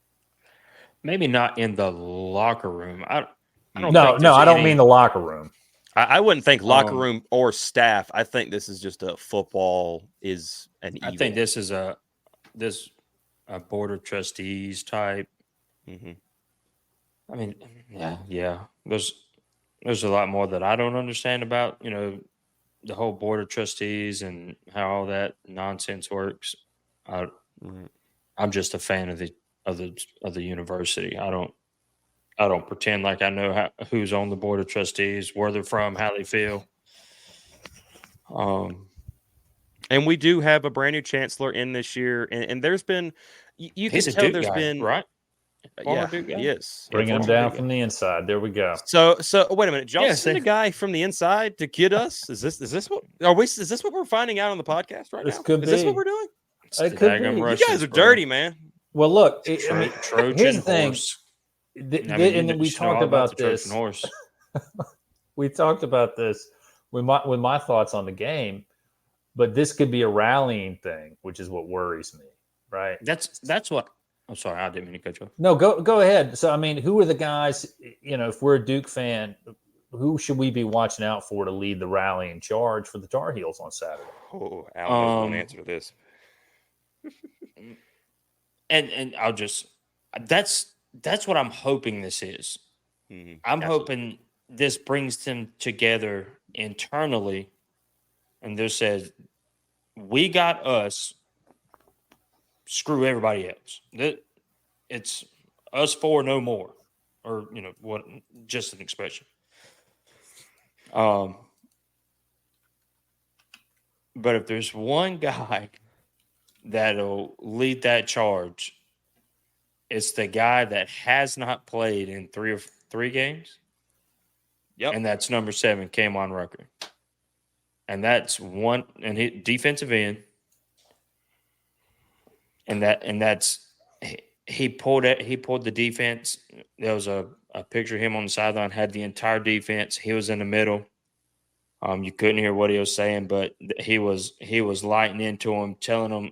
Maybe not in the locker room. I don't mean the locker room. I wouldn't think locker room or staff. I think this is just a football is an evil. I think this is a board of trustees type. Mm-hmm. I mean, yeah. There's a lot more that I don't understand about, the whole board of trustees and how all that nonsense works. I, Mhm. I'm just a fan of the university. I don't pretend like I know who's on the board of trustees, where they're from, how they feel. Um, And we do have a brand new chancellor in this year, and there's been you can he's a tell Duke there's guy, been right? Former yeah, Duke he guy. is. Yeah, Bringing them former down Duke guy. from the inside. There we go. So wait a minute, y'all Yeah, send a guy from the inside to kid us? Is this what is this what we're finding out on the podcast right This now? could Is this what be. we're doing? it's It the could daggum be. You Russians, guys are bro. dirty, man. Well, look, I mean, Trojan here's the thing. horse. And then You we should know talked all about about the Trojan this. horse. We talked about this with my thoughts on the game, but this could be a rallying thing, which is what worries me, right? That's what. I'm sorry, I didn't mean to cut you off. No, go ahead. So, I mean, who are the guys? If we're a Duke fan, who should we be watching out for to lead the rallying charge for the Tar Heels on Saturday? Oh, Al knows one answer to this. And I'll just that's what I'm hoping this is. Mhm. I'm Absolutely. hoping this brings them together internally, and they says, "We got us. Screw everybody else. It's us four, no more," or what? Just an expression. But if there's one guy that'll lead that charge, it's the guy that has not played in three games. Yep. And that's number 7, Kamon Rucker. And that's one, and he defensive end. And that's he pulled the defense. There was a picture of him on the sideline, had the entire defense. He was in the middle. You couldn't hear what he was saying, but he was lighting into him, telling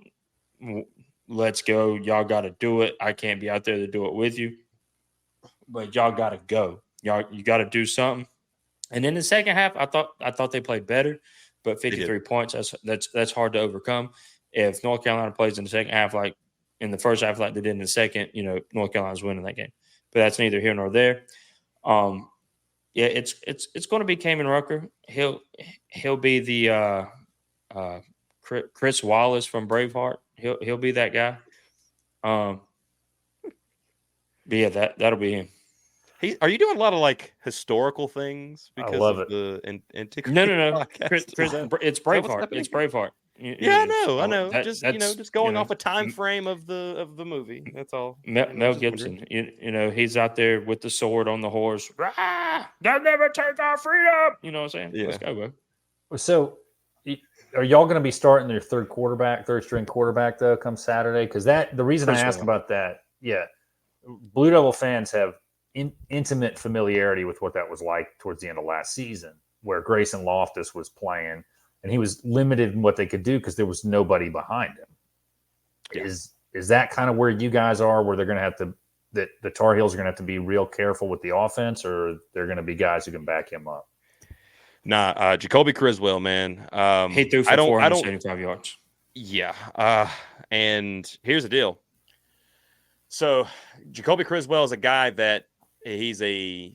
them, "Let's go, y'all got to do it. I can't be out there to do it with you, but y'all got to go. You got to do something." And in the second half, I thought they played better, but 53 points, that's hard to overcome. If North Carolina plays in the second half like in the first half like they did in the second, North Carolina's winning that game. But that's neither here nor there. Yeah, it's going to be Kamen Rucker. He'll be the Chris Wallace from Braveheart. He'll be that guy. But yeah, that'll be him. Are you doing a lot of like historical things because love of it. the antiquity? No. Podcast? It's Braveheart. It's Braveheart. Yeah, I know. Just That's going off a time frame of the movie. That's all. Mel Gibson. He's out there with the sword on the horse. Rah! They'll never take our freedom. You know what I'm saying? Yeah. Let's go, bro. So, are y'all going to be starting their third string quarterback though, come Saturday? Because the reason I ask about that, Blue Devil fans have intimate familiarity with what that was like towards the end of last season, where Grayson Loftus was playing, and he was limited in what they could do because there was nobody behind him. Yeah. Is that kind of where you guys are, where they're going to have to, that the Tar Heels are going to have to be real careful with the offense, or they're going to be guys who can back him up? Nah, Jacoby Criswell, man. He threw for 475 yards. Yeah. And here's the deal. So Jacoby Criswell is a guy that he's been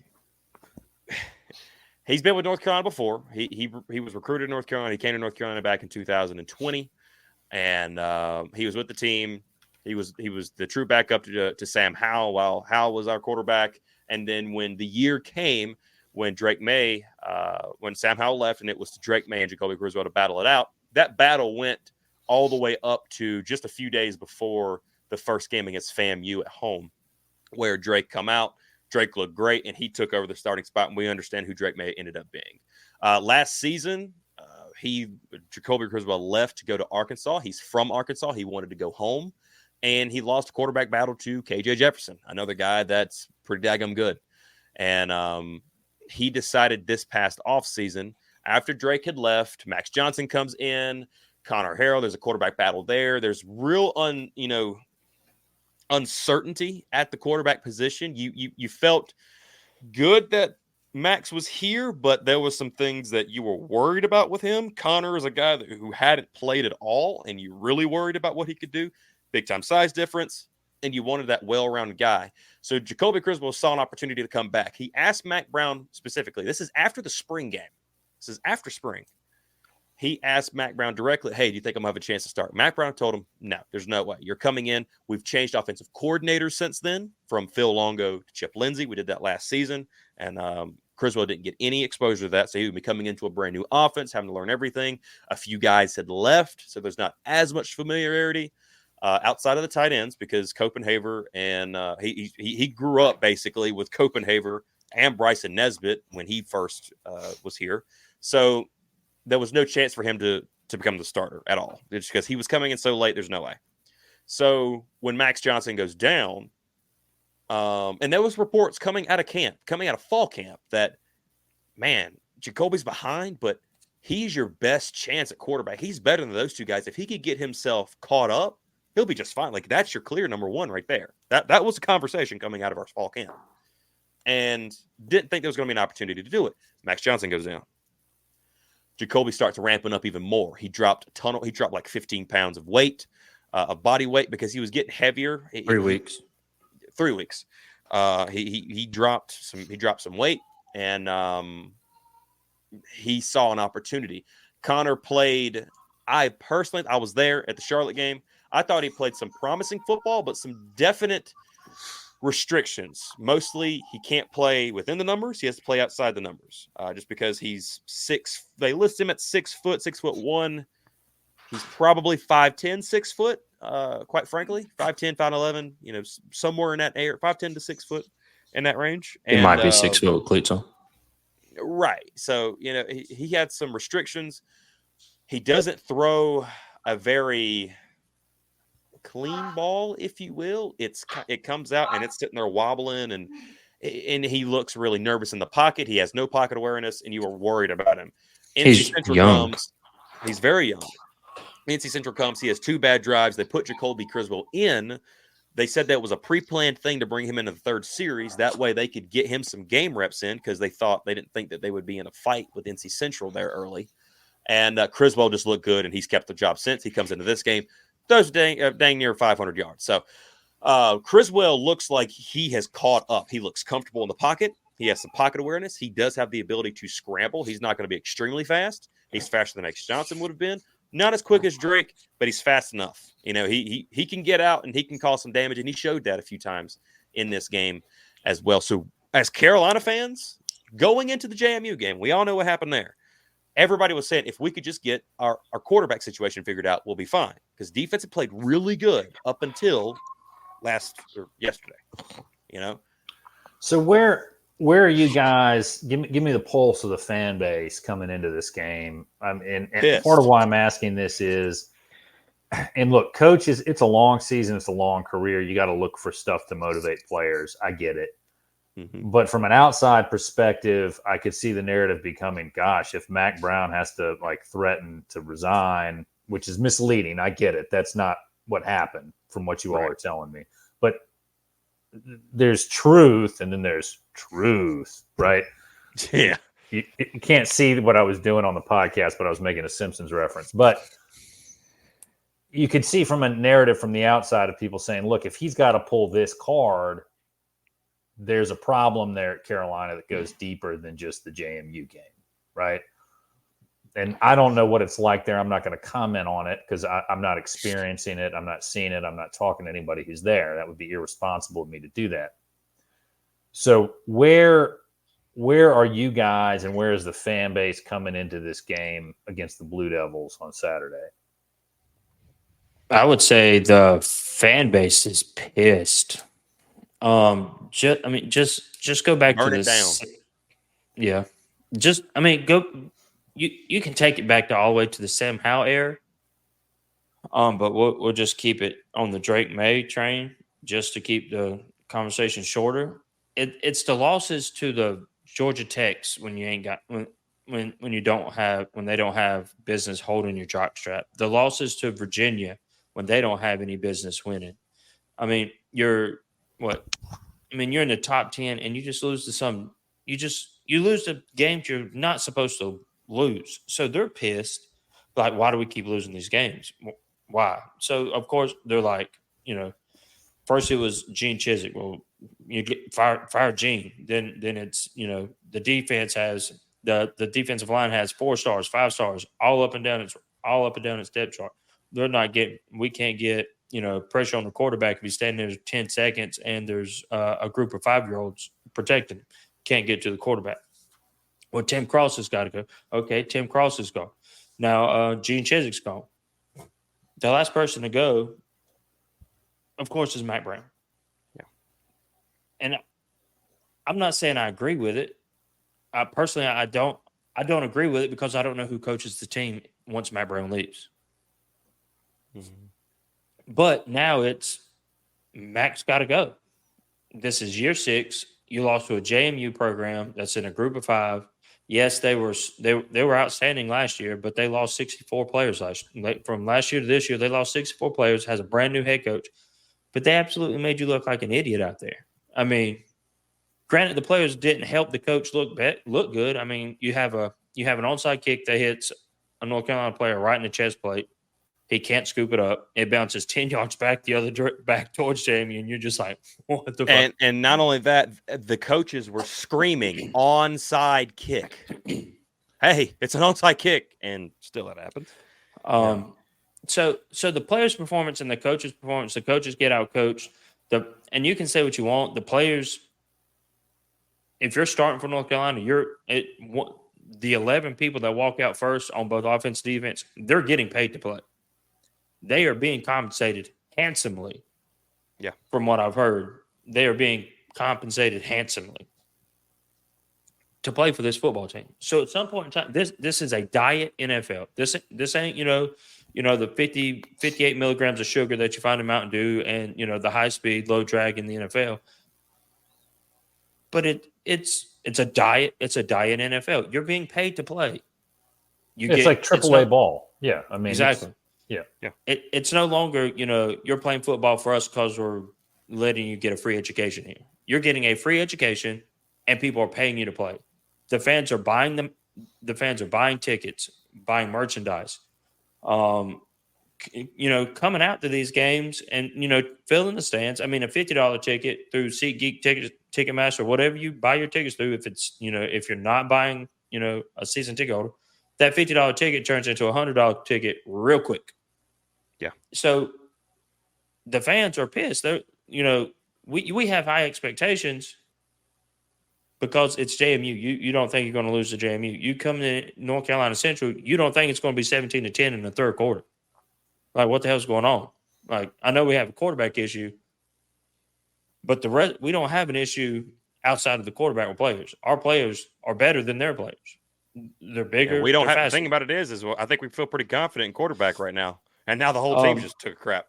with North Carolina before. He was recruited in North Carolina. He came to North Carolina back in 2020, and he was with the team. He was the true backup to Sam Howell while Howell was our quarterback. And then when the year came, when Drake May, when Sam Howell left, and it was to Drake May and Jacoby Criswell to battle it out, that battle went all the way up to just a few days before the first game against FAMU at home, where Drake come out. Drake looked great, and he took over the starting spot, and we understand who Drake May ended up being. Last season, Jacoby Criswell left to go to Arkansas. He's from Arkansas. He wanted to go home, and he lost a quarterback battle to KJ Jefferson, another guy that's pretty daggum good. And he decided this past offseason, after Drake had left, Max Johnson comes in, Connor Harrell, there's a quarterback battle there. There's real uncertainty at the quarterback position. You felt good that Max was here, but there was some things that you were worried about with him. Connor is a guy who hadn't played at all, and you really worried about what he could do. Big time size difference. and you wanted that well-rounded guy. So Jacoby Criswell saw an opportunity to come back. He asked Mack Brown specifically. This is after the spring game. This is after spring. He asked Mack Brown directly, hey, do you think I'm going to have a chance to start? Mack Brown told him, no, there's no way. You're coming in. We've changed offensive coordinators since then, from Phil Longo to Chip Lindsey. We did that last season, and Criswell didn't get any exposure to that, so he would be coming into a brand new offense, having to learn everything. A few guys had left, so there's not as much familiarity outside of the tight ends, because Copenhaver and he grew up basically with Copenhaver and Bryson Nesbitt when he first was here. So there was no chance for him to become the starter at all. It's because he was coming in so late, there's no way. So when Max Johnson goes down, and there was reports coming out of fall camp, that, man, Jacoby's behind, but he's your best chance at quarterback. He's better than those two guys. If he could get himself caught up, he'll be just fine. Like, that's your clear number one right there. That was a conversation coming out of our fall camp. And didn't think there was going to be an opportunity to do it. Max Johnson goes down. Jacoby starts ramping up even more. He dropped like 15 pounds of weight, of body weight, because he was getting heavier. 3 weeks. 3 weeks. He dropped some weight, and he saw an opportunity. Connor played. I was there at the Charlotte game. I thought he played some promising football, but some definite restrictions. Mostly, he can't play within the numbers. He has to play outside the numbers, just because he's 6. They list him at 6 foot, 6'1". He's probably 5'10", 6 foot. Quite frankly, 5'10", 5'11", somewhere in that area, 5'10" to 6 foot, in that range. It might be 6 foot with cleats on. Right. So, he had some restrictions. He doesn't throw a very clean ball, if you will. It comes out and it's sitting there wobbling, and he looks really nervous in the pocket. He has no pocket awareness, and you are worried about him. He's young. He's very young. NC Central comes. He has 2 bad drives. They put Jacoby Criswell in. They said that was a pre-planned thing to bring him into the third series. That way they could get him some game reps in, because they didn't think that they would be in a fight with NC Central there early. And Criswell just looked good, and he's kept the job since. He comes into this game, throws dang near 500 yards. So Criswell looks like he has caught up. He looks comfortable in the pocket. He has some pocket awareness. He does have the ability to scramble. He's not going to be extremely fast. He's faster than Max Johnson would have been. Not as quick as Drake, but he's fast enough. He can get out and he can cause some damage, and he showed that a few times in this game as well. So as Carolina fans, going into the JMU game, we all know what happened there. Everybody was saying, if we could just get our quarterback situation figured out, we'll be fine. Because defense had played really good up until yesterday. So where are you guys? Give me the pulse of the fan base coming into this game. And part of why I'm asking this is, and look, coaches, it's a long season, it's a long career. You got to look for stuff to motivate players. I get it. Mm-hmm. But from an outside perspective, I could see the narrative becoming, gosh, if Mack Brown has to threaten to resign, which is misleading. I get it. That's not what happened from what you all are telling me. But there's truth, and then there's truth, right? Yeah. You can't see what I was doing on the podcast, but I was making a Simpsons reference. But you could see from a narrative from the outside of people saying, look, if he's got to pull this card, there's a problem there at Carolina that goes deeper than just the JMU game, right? And I don't know what it's like there. I'm not going to comment on it because I'm not experiencing it. I'm not seeing it. I'm not talking to anybody who's there. That would be irresponsible of me to do that. So where are you guys, and where is the fan base coming into this game against the Blue Devils on Saturday? I would say the fan base is pissed. Just go back to this. Down. Yeah. Go. You can take it back to all the way to the Sam Howell era. But we'll just keep it on the Drake May train just to keep the conversation shorter. It's the losses to the Georgia Techs when you ain't got when they don't have business holding your jockstrap. The losses to Virginia when they don't have any business winning. You're in the top 10 and you just lose to some. You lose the games you're not supposed to lose. So they're pissed. Like, why do we keep losing these games? Why? So of course they're like, First, it was Gene Chizik. Well, you get fire Gene. Then it's the defense has the defensive line has 4 stars, 5 stars, all up and down its depth chart. We can't get pressure on the quarterback if he's standing there 10 seconds and there's a group of 5-year-olds protecting him. Can't get to the quarterback. Well, Tim Cross has got to go. Okay, Tim Cross is gone. Now Gene Chizik's gone. The last person to go, of course, is Matt Brown. Yeah. And I'm not saying I agree with it. Personally, I don't agree with it because I don't know who coaches the team once Matt Brown leaves. Mm-hmm. But now it's Mac's got to go. This is year 6. You lost to a JMU program that's in a group of 5. Yes, they were outstanding last year, but they lost 64 players from last year to this year. They lost 64 players. Has a brand new head coach, but they absolutely made you look like an idiot out there. I mean, granted, the players didn't help the coach look good. I mean, you have an onside kick that hits a North Carolina player right in the chest plate. He can't scoop it up. It bounces 10 yards back back towards Jamie, and you're just like, what the fuck? And not only that, the coaches were screaming onside kick. Hey, it's an onside kick, and still it happens. So the players' performance and the coaches' performance, the coaches get out coached. And you can say what you want. The players, if you're starting for North Carolina, the 11 people that walk out first on both offense and defense, they're getting paid to play. They are being compensated handsomely. Yeah. From what I've heard, they are being compensated handsomely to play for this football team. So at some point in time, this is a diet NFL. This ain't, the 58 milligrams of sugar that you find in Mountain Dew and, the high speed, low drag in the NFL. But it's a diet. It's a diet NFL. You're being paid to play. It's like AAA ball. Yeah. I mean, exactly. Yeah. It's no longer, you're playing football for us because we're letting you get a free education here. You're getting a free education and people are paying you to play. The fans are buying them. The fans are buying tickets, buying merchandise, coming out to these games and, filling the stands. I mean, a $50 ticket through SeatGeek Ticketmaster, whatever you buy your tickets through, if it's, if you're not buying, a season ticket holder, that $50 ticket turns into a $100 ticket real quick. Yeah. So the fans are pissed. They're, we have high expectations because it's JMU. You don't think you're going to lose to JMU. You come to North Carolina Central, you don't think it's going to be 17-10 in the third quarter. Like, what the hell's going on? Like, I know we have a quarterback issue, but we don't have an issue outside of the quarterback with players. Our players are better than their players. They're bigger. Yeah, we don't have faster. the thing about it is I think we feel pretty confident in quarterback right now. And now the whole team just took a crap.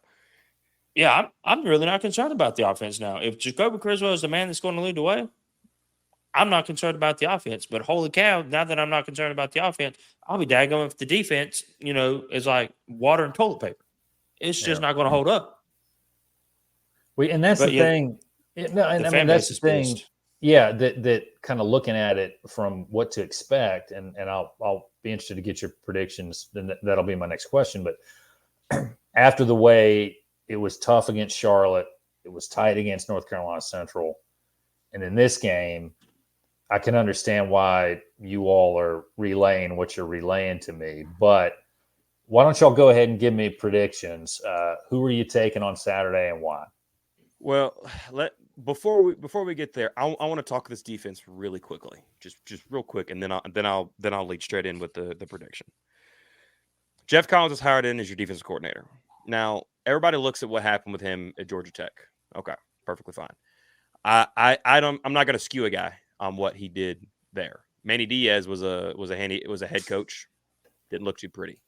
Yeah, I'm really not concerned about the offense now. If Jacoby Criswell is the man that's going to lead the way, I'm not concerned about the offense. But holy cow, now that I'm not concerned about the offense, I'll be daggone if the defense, is like water and toilet paper. It's just not going to hold up. And that's the thing. That's the thing. Pissed. Yeah, that kind of looking at it from what to expect, and I'll be interested to get your predictions. Then that'll be my next question. But after the way it was tough against Charlotte, it was tight against North Carolina Central, and in this game, I can understand why you all are relaying what you're relaying to me. But why don't y'all go ahead and give me predictions? Who are you taking on Saturday and why? Well, before we get there, I want to talk this defense really quickly, just real quick, and then I'll lead straight in with the prediction. Jeff Collins is hired in as your defensive coordinator. Now, everybody looks at what happened with him at Georgia Tech. Okay, perfectly fine. I'm not going to skew a guy on what he did there. Manny Diaz was a head coach. Didn't look too pretty,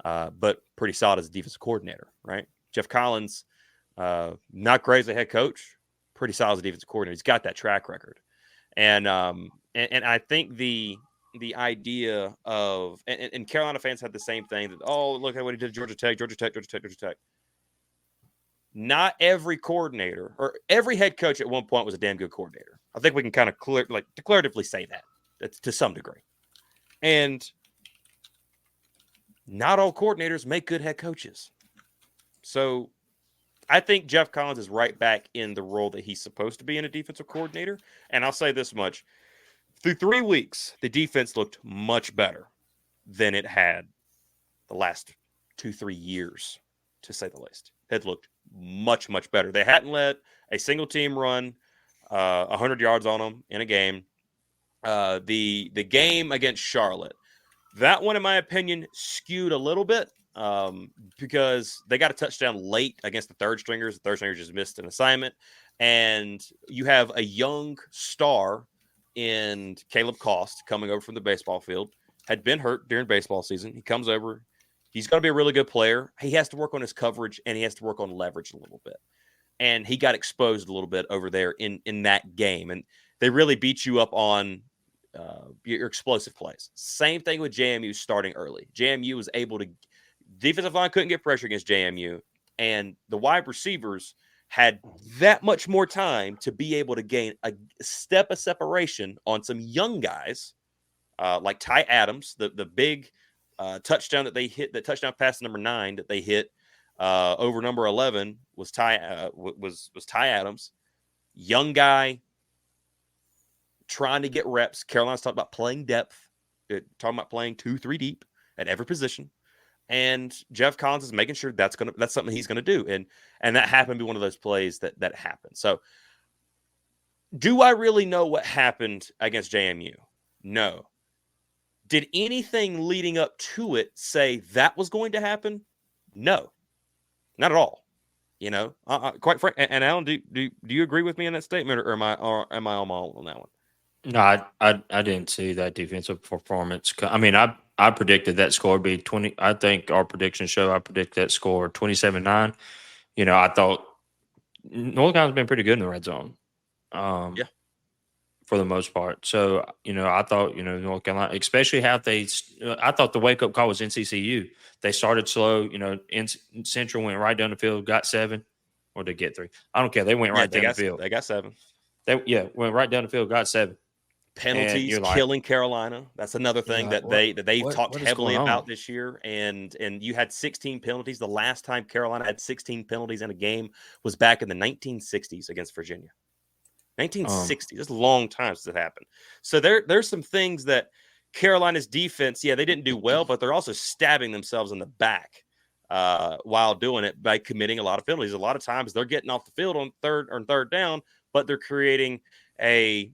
but pretty solid as a defensive coordinator, right? Jeff Collins, not great as a head coach, pretty solid as a defensive coordinator. He's got that track record, and I think the idea of and Carolina fans had the same thing that, oh, look at what he did at Georgia Tech. Not every coordinator or every head coach at one point was a damn good coordinator. I think we can kind of declaratively say that to some degree. And not all coordinators make good head coaches. So I think Jeff Collins is right back in the role that he's supposed to be in, a defensive coordinator. And I'll say this much. Through 3 weeks, the defense looked much better than it had the last 2-3 years, to say the least. It looked much, much better. They hadn't let a single team run 100 yards on them in a game. The game against Charlotte, that one, in my opinion, skewed a little bit because they got a touchdown late against the third stringers. The third stringers just missed an assignment. And you have a young star in Caleb Cost coming over from the baseball field, had been hurt during baseball season. He comes over. He's going to be a really good player. He has to work on his coverage, and he has to work on leverage a little bit. And he got exposed a little bit over there in that game. And they really beat you up on your explosive plays. Same thing with JMU starting early. JMU was able to – defensive line couldn't get pressure against JMU, and the wide receivers had that much more time to be able to gain a step of separation on some young guys like Ty Adams, the big touchdown that they hit, the touchdown pass number 9 that they hit over number 11 was Ty Adams, young guy trying to get reps. Carolina's talking about playing depth, talking about playing 2-3 deep at every position. And Jeff Collins is making sure that's something he's gonna do, and that happened to be one of those plays that happened. So, do I really know what happened against JMU? No. Did anything leading up to it say that was going to happen? No, not at all. You know, quite frankly. And Alan, do you agree with me in that statement, or am I on my own on that one? No, I didn't see that defensive performance. I mean, I predicted that score would be 20. I think our prediction show, I predicted that score 27-9. You know, I thought North Carolina's been pretty good in the red zone. Yeah. For the most part. So, you know, I thought, North Carolina, especially how I thought the wake-up call was NCCU. They started slow, Central went right down the field, got 7, or did they get 3? I don't care. They went right down the field. They got 7. Went right down the field, got 7. Penalties killing Carolina. That's another thing that they've talked heavily about this year. And you had 16 penalties. The last time Carolina had 16 penalties in a game was back in the 1960s against Virginia. 1960. That's a long time since it happened. So there's some things that Carolina's defense, they didn't do well, but they're also stabbing themselves in the back while doing it by committing a lot of penalties. A lot of times they're getting off the field on third down, but they're creating a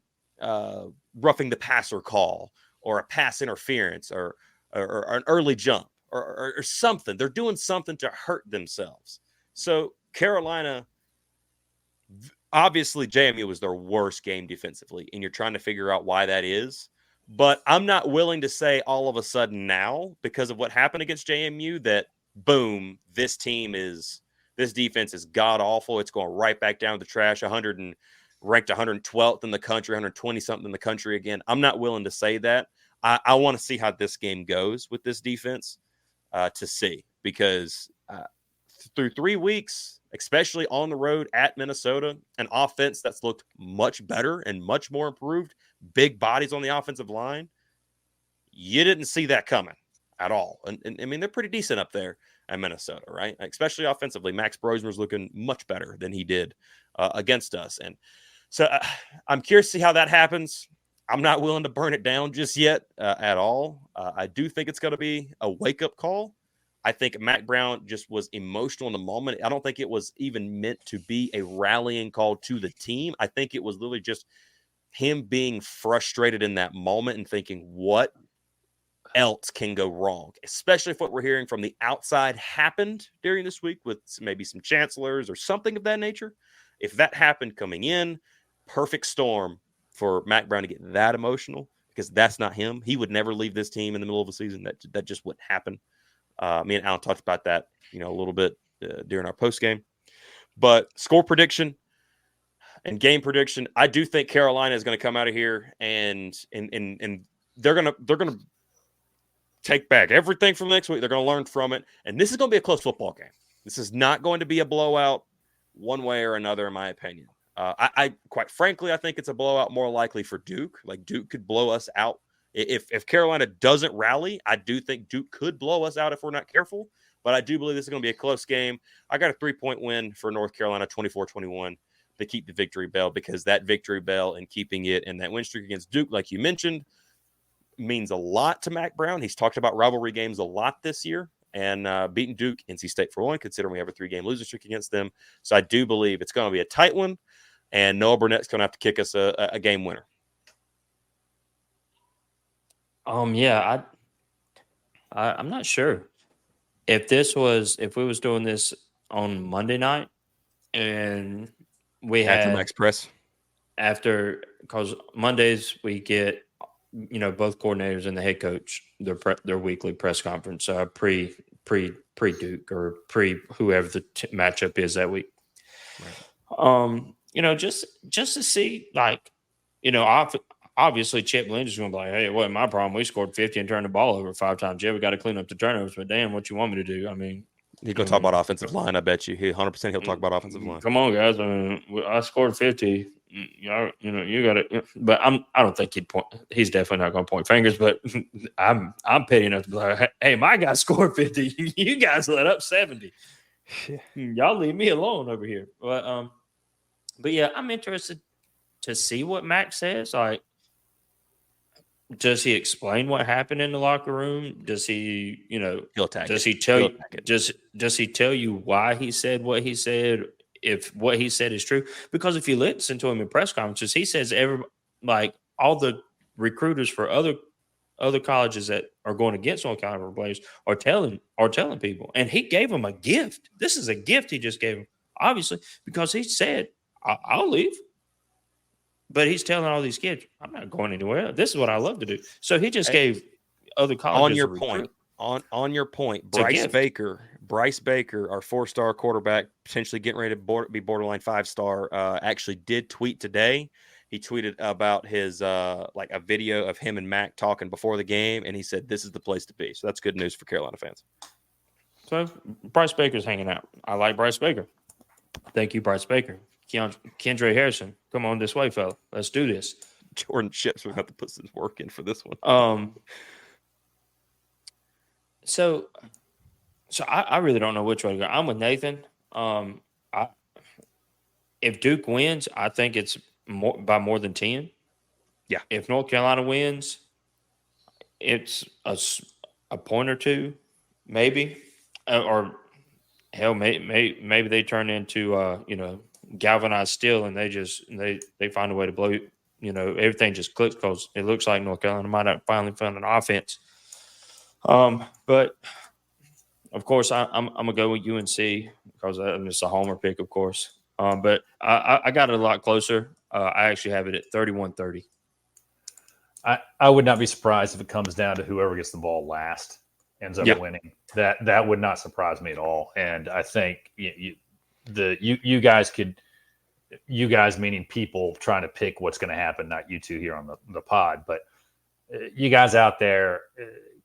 roughing the passer call or a pass interference or an early jump or something. They're doing something to hurt themselves. So Carolina, obviously JMU was their worst game defensively, and you're trying to figure out why that is. But I'm not willing to say all of a sudden now, because of what happened against JMU, that boom, this defense is god awful. It's going right back down to the trash. Ranked 112th in the country, 120 something in the country again. I'm not willing to say that. I want to see how this game goes with this defense to see, because through 3 weeks, especially on the road at Minnesota, an offense that's looked much better and much more improved, big bodies on the offensive line, you didn't see that coming at all. And I mean, they're pretty decent up there at Minnesota, right? Especially offensively. Max Brosmer's looking much better than he did against us. And so I'm curious to see how that happens. I'm not willing to burn it down just yet at all. I do think it's going to be a wake-up call. I think Mac Brown just was emotional in the moment. I don't think it was even meant to be a rallying call to the team. I think it was literally just him being frustrated in that moment and thinking, what else can go wrong? Especially if what we're hearing from the outside happened during this week with maybe some chancellors or something of that nature. If that happened coming in, perfect storm for Mac Brown to get that emotional, because that's not him. He would never leave this team in the middle of the season. That just wouldn't happen. Me and Alan talked about that, a little bit during our post game. But score prediction and game prediction, I do think Carolina is going to come out of here and they're gonna take back everything from next week. They're going to learn from it, and this is going to be a close football game. This is not going to be a blowout one way or another, in my opinion. I quite frankly, I think it's a blowout more likely for Duke. Like, Duke could blow us out. If Carolina doesn't rally, I do think Duke could blow us out if we're not careful. But I do believe this is going to be a close game. I got a 3-point win for North Carolina, 24-21, to keep the victory bell, because that victory bell and keeping it and that win streak against Duke, like you mentioned, means a lot to Mac Brown. He's talked about rivalry games a lot this year, and beating Duke, NC State for one, considering we have a 3-game losing streak against them. So I do believe it's going to be a tight one, and Noah Burnett's going to have to kick us a game winner. Yeah, I'm not sure if we was doing this on Monday night and we After had Max Press. because Mondays we get both coordinators and the head coach their weekly press conference, pre Duke or pre whoever the matchup is that week. Right. Just to see, like, obviously Chip Lynch is going to be like, hey, it wasn't my problem. We scored 50 and turned the ball over 5 times. Yeah, we got to clean up the turnovers, but damn, what you want me to do? I mean, he's going to talk about offensive line. I bet you 100% he'll talk about offensive line. Come on, guys. I mean, I scored 50. You got it. But I don't think he's definitely not going to point fingers. But I'm petty enough to be like, hey, my guy scored 50. You guys let up 70. Y'all leave me alone over here. But yeah, I'm interested to see what Max says. Like, does he explain what happened in the locker room? Does he, he'll attack does it. he tell He'll you? attack it. Does he tell you why he said what he said? If what he said is true? Because if you listen to him in press conferences, he says all the recruiters for other colleges that are going against North Carolina players are telling people, and he gave them a gift. This is a gift he just gave them, obviously, because he said, "I'll leave." But he's telling all these kids, I'm not going anywhere. This is what I love to do. So he just gave other colleges on your point, Bryce Baker, our 4-star quarterback, potentially getting ready to be borderline 5-star, actually did tweet today. He tweeted about his a video of him and Mac talking before the game, and he said this is the place to be. So that's good news for Carolina fans. So Bryce Baker's hanging out. I like Bryce Baker. Thank you, Bryce Baker. Kendra Harrison, come on this way, fella. Let's do this. Jordan Chips, we have to put some work in for this one. So I really don't know which way to go. I'm with Nathan. If Duke wins, I think it's by more than 10. Yeah. If North Carolina wins, it's a point or two, maybe, or hell, maybe they turn into galvanized steel, and they find a way to blow. Everything just clicks because it looks like North Carolina might have finally found an offense. But of course, I'm gonna go with UNC because it's a homer pick, of course. But I got it a lot closer. I actually have it at 31-30. I would not be surprised if it comes down to whoever gets the ball last ends up winning. That would not surprise me at all. And I think you guys meaning people trying to pick what's going to happen, not you two here on the pod, but you guys out there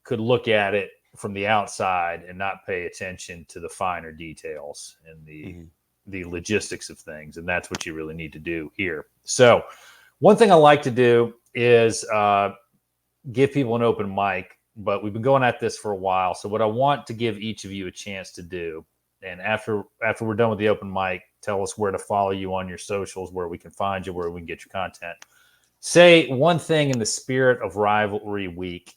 could look at it from the outside and not pay attention to the finer details and the logistics of things. And that's what you really need to do here. So one thing I like to do is give people an open mic, but we've been going at this for a while. So what I want to give each of you a chance to do, and after we're done with the open mic, tell us where to follow you on your socials, where we can find you, where we can get your content. Say one thing in the spirit of Rivalry Week,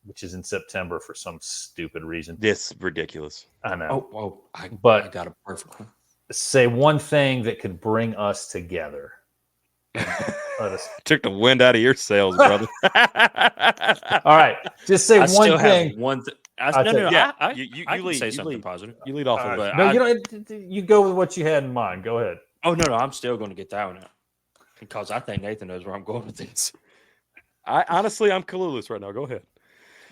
which is in September for some stupid reason. This ridiculous. I know. I got a perfect one. Say one thing that could bring us together. Took the wind out of your sails, brother. All right. Just say one thing. I can say something positive. You lead off. You go with what you had in mind. Go ahead. Oh, no, I'm still going to get that one out because I think Nathan knows where I'm going with this. I'm clueless right now. Go ahead.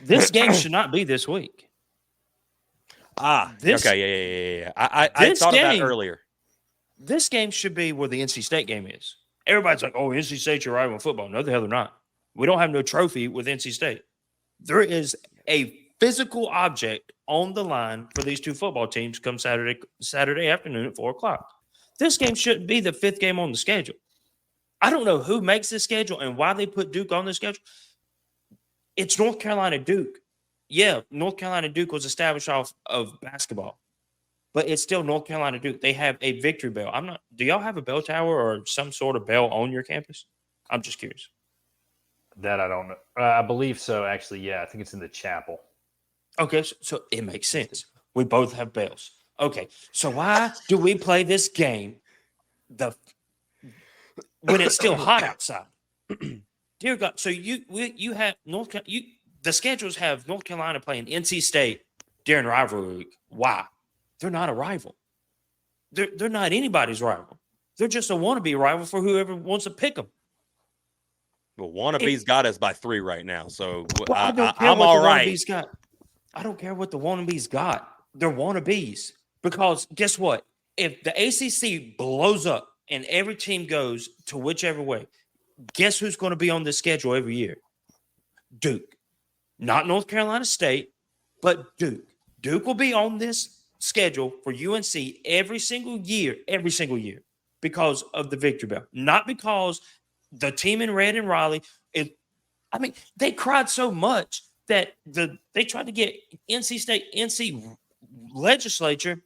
This game should not be this week. Okay, yeah. I thought of that earlier. This game should be where the NC State game is. Everybody's like, oh, NC State's your rival in football. No, the hell they're not. We don't have no trophy with NC State. There is a physical object on the line for these two football teams come Saturday afternoon at 4 o'clock. This game shouldn't be the 5th game on the schedule. I don't know who makes this schedule and why they put Duke on the schedule. It's North Carolina Duke. yeah, North Carolina Duke was established off of basketball, but it's still North Carolina Duke. They have a victory bell. Do y'all have a bell tower or some sort of bell on your campus? I'm just curious. That I don't know. I believe so, actually. Yeah, I think it's in the chapel. Okay, so it makes sense. We both have bells. Okay, so why do we play this game when it's still hot outside? Dear God, so you have the schedules have North Carolina playing NC State during rivalry week. Why? They're not a rival. They're not anybody's rival. They're just a wannabe rival for whoever wants to pick them. Well, wannabe's got us by 3 right now, so I don't care I'm what all the right. wannabes got. I don't care what the wannabes got. They're wannabes because guess what? If the ACC blows up and every team goes to whichever way, guess who's going to be on the schedule every year? Duke. Not North Carolina State, but Duke. Duke will be on this schedule for UNC every single year because of the victory bell. Not because the team in red in Raleigh. They cried so much that they tried to get NC legislature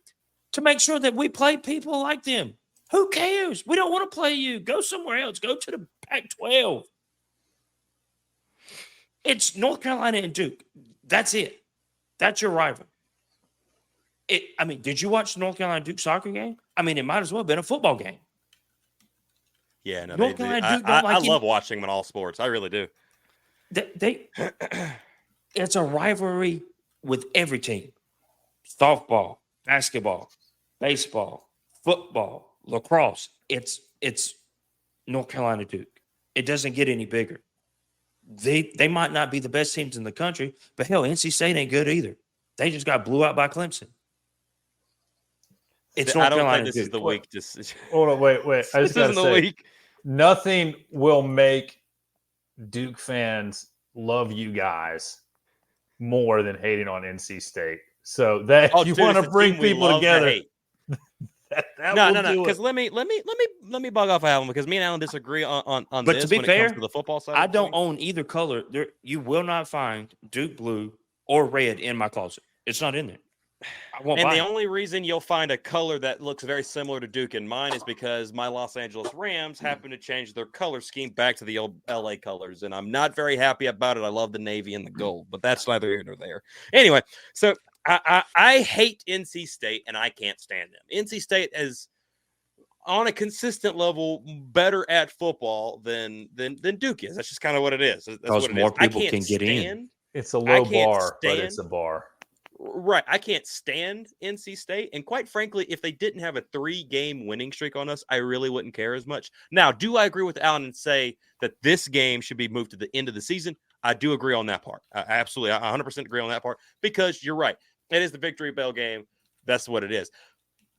to make sure that we play people like them. Who cares? We don't want to play you. Go somewhere else. Go to the Pac-12. It's North Carolina and Duke. That's it. That's your rival. Did you watch the North Carolina Duke soccer game? It might as well have been a football game. Yeah, no, North Carolina Duke don't I love watching them in all sports. I really do. It's a rivalry with every team. Softball, basketball, baseball, football, lacrosse. It's North Carolina Duke. It doesn't get any bigger. They might not be the best teams in the country, but hell, NC State ain't good either. They just got blew out by Clemson. It's North Carolina Duke. Is the week. Hold on, wait. I just got to say, week. Nothing will make Duke fans love you guys more than hating on NC State. So that you want to bring people together. No. Because let me bug off Alan because me and Alan disagree on but this. To be when fair, it comes to the football side, I don't own either color. You will not find Duke blue or red in my closet. It's not in there. The only reason you'll find a color that looks very similar to Duke in mine is because my Los Angeles Rams happen to change their color scheme back to the old LA colors, and I'm not very happy about it. I love the navy and the gold, but that's neither here nor there. Anyway, so I hate NC State, and I can't stand them. NC State is on a consistent level better at football than Duke is. That's just kind of what it is. That's because what it more is. people can get in. It's a low bar, but it's a bar. Right. I can't stand NC State. And quite frankly, if they didn't have a 3-game winning streak on us, I really wouldn't care as much. Now, do I agree with Alan and say that this game should be moved to the end of the season? I do agree on that part. I absolutely 100% agree on that part because you're right. It is the victory bell game. That's what it is.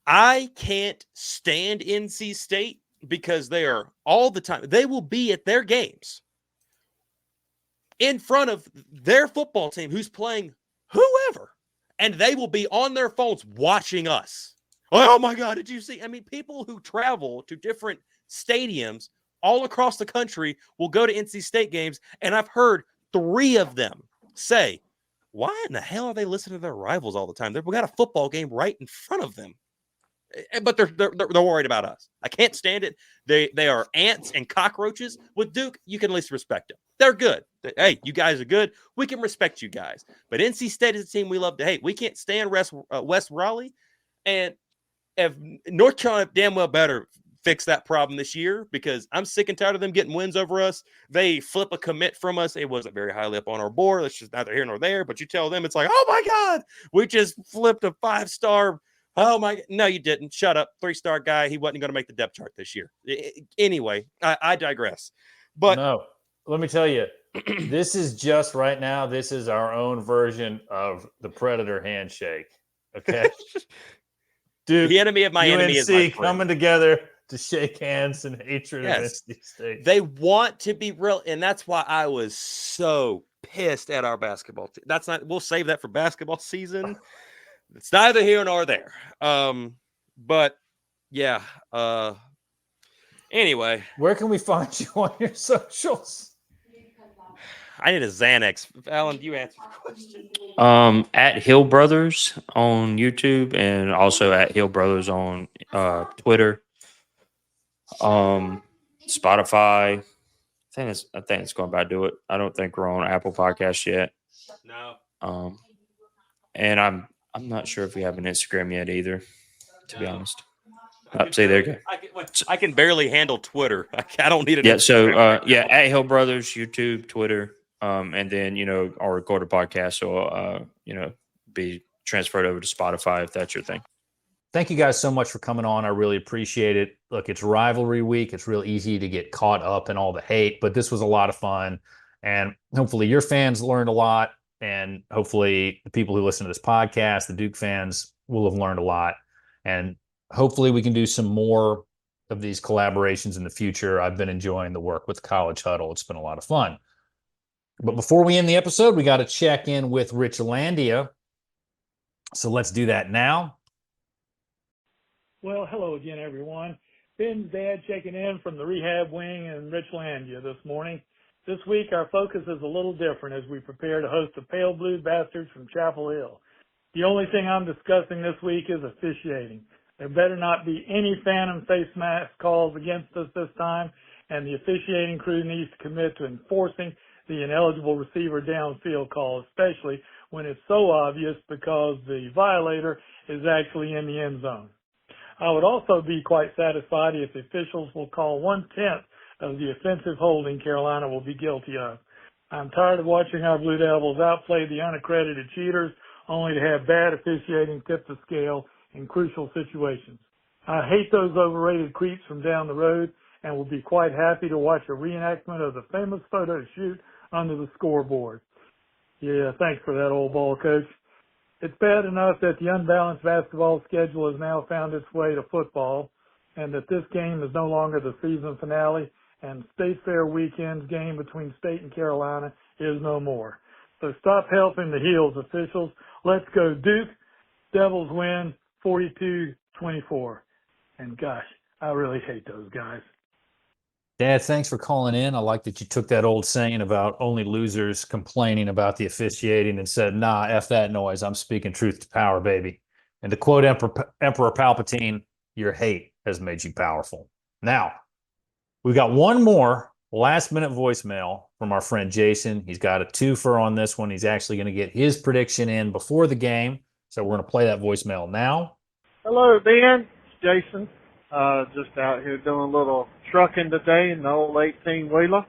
I can't stand NC State because they are all the time. They will be at their games in front of their football team who's playing whoever. And they will be on their phones watching us. Oh, my God, did you see? People who travel to different stadiums all across the country will go to NC State games, and I've heard 3 of them say, why in the hell are they listening to their rivals all the time? They've got a football game right in front of them. But they're worried about us. I can't stand it. They are ants and cockroaches. With Duke, you can at least respect them. They're good. Hey, you guys are good. We can respect you guys. But NC State is a team we love to hate. We can't stand West Raleigh. And if North Carolina damn well better fix that problem this year because I'm sick and tired of them getting wins over us. They flip a commit from us. It wasn't very highly up on our board. That's just neither here nor there. But you tell them it's like, oh, my God, we just flipped a 5-star. Oh, my. No, you didn't. Shut up. 3-star guy. He wasn't going to make the depth chart this year. Anyway, I digress. But no, let me tell you, this is just right now. This is our own version of the Predator handshake. Okay. Dude, the enemy of my UNC enemy is my friend. Coming together to shake hands in hatred of NC State. They want to be real. And that's why I was so pissed at our basketball team. We'll save that for basketball season. It's neither here nor there. But yeah. Anyway, where can we find you on your socials? I need a Xanax. Alan, you answer the question. At Hill Brothers on YouTube and also at Hill Brothers on Twitter. Spotify. I think it's going to do it. I don't think we're on Apple Podcasts yet. No. And I'm not sure if we have an Instagram yet either, to be honest. See, there you go. I can barely handle Twitter. I don't need it. Yeah. So, at Hill Brothers, YouTube, Twitter, and then, our recorded podcast will, be transferred over to Spotify if that's your thing. Thank you guys so much for coming on. I really appreciate it. Look, it's rivalry week. It's real easy to get caught up in all the hate, but this was a lot of fun. And hopefully your fans learned a lot. And hopefully the people who listen to this podcast, the Duke fans, will have learned a lot. And hopefully we can do some more of these collaborations in the future. I've been enjoying the work with College Huddle. It's been a lot of fun. But before we end the episode, we got to check in with Richlandia. So let's do that now. Well, hello again, everyone. Ben's dad checking in from the rehab wing in Richlandia this morning. This week, our focus is a little different as we prepare to host the Pale Blue Bastards from Chapel Hill. The only thing I'm discussing this week is officiating. There better not be any phantom face mask calls against us this time, and the officiating crew needs to commit to enforcing the ineligible receiver downfield call, especially when it's so obvious because the violator is actually in the end zone. I would also be quite satisfied if the officials will call 1/10 of the offensive holding Carolina will be guilty of. I'm tired of watching our Blue Devils outplay the unaccredited cheaters only to have bad officiating tip the scale in crucial situations. I hate those overrated creeps from down the road and will be quite happy to watch a reenactment of the famous photo shoot under the scoreboard. Yeah, thanks for that, old ball coach. It's bad enough that the unbalanced basketball schedule has now found its way to football and that this game is no longer the season finale and State Fair weekend's game between State and Carolina is no more. So stop helping the heels, officials. Let's go Duke. Devils win 42-24. And gosh, I really hate those guys. Dad, thanks for calling in. I like that you took that old saying about only losers complaining about the officiating and said, nah, F that noise. I'm speaking truth to power, baby. And to quote Emperor Palpatine, your hate has made you powerful. Now, we've got one more last-minute voicemail from our friend Jason. He's got a twofer on this one. He's actually going to get his prediction in before the game. So we're going to play that voicemail now. Hello, Ben. It's Jason. Just out here doing a little trucking today in the old 18-wheeler.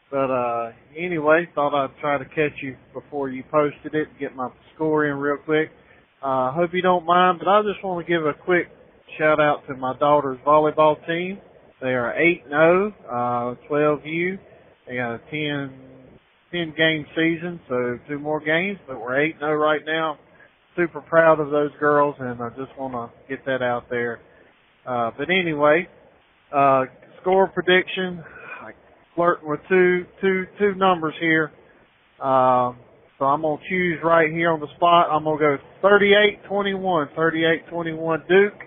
But anyway, thought I'd try to catch you before you posted it, get my score in real quick. Hope you don't mind, but I just want to give a quick shout-out to my daughter's volleyball team. They are 8-0, 12U. They got a 10-game season, so 2 more games, but we're 8-0 right now. Super proud of those girls, and I just want to get that out there. But anyway, score prediction, flirting with two numbers here. So I'm going to choose right here on the spot. I'm going to go 38-21, 38-21 Duke.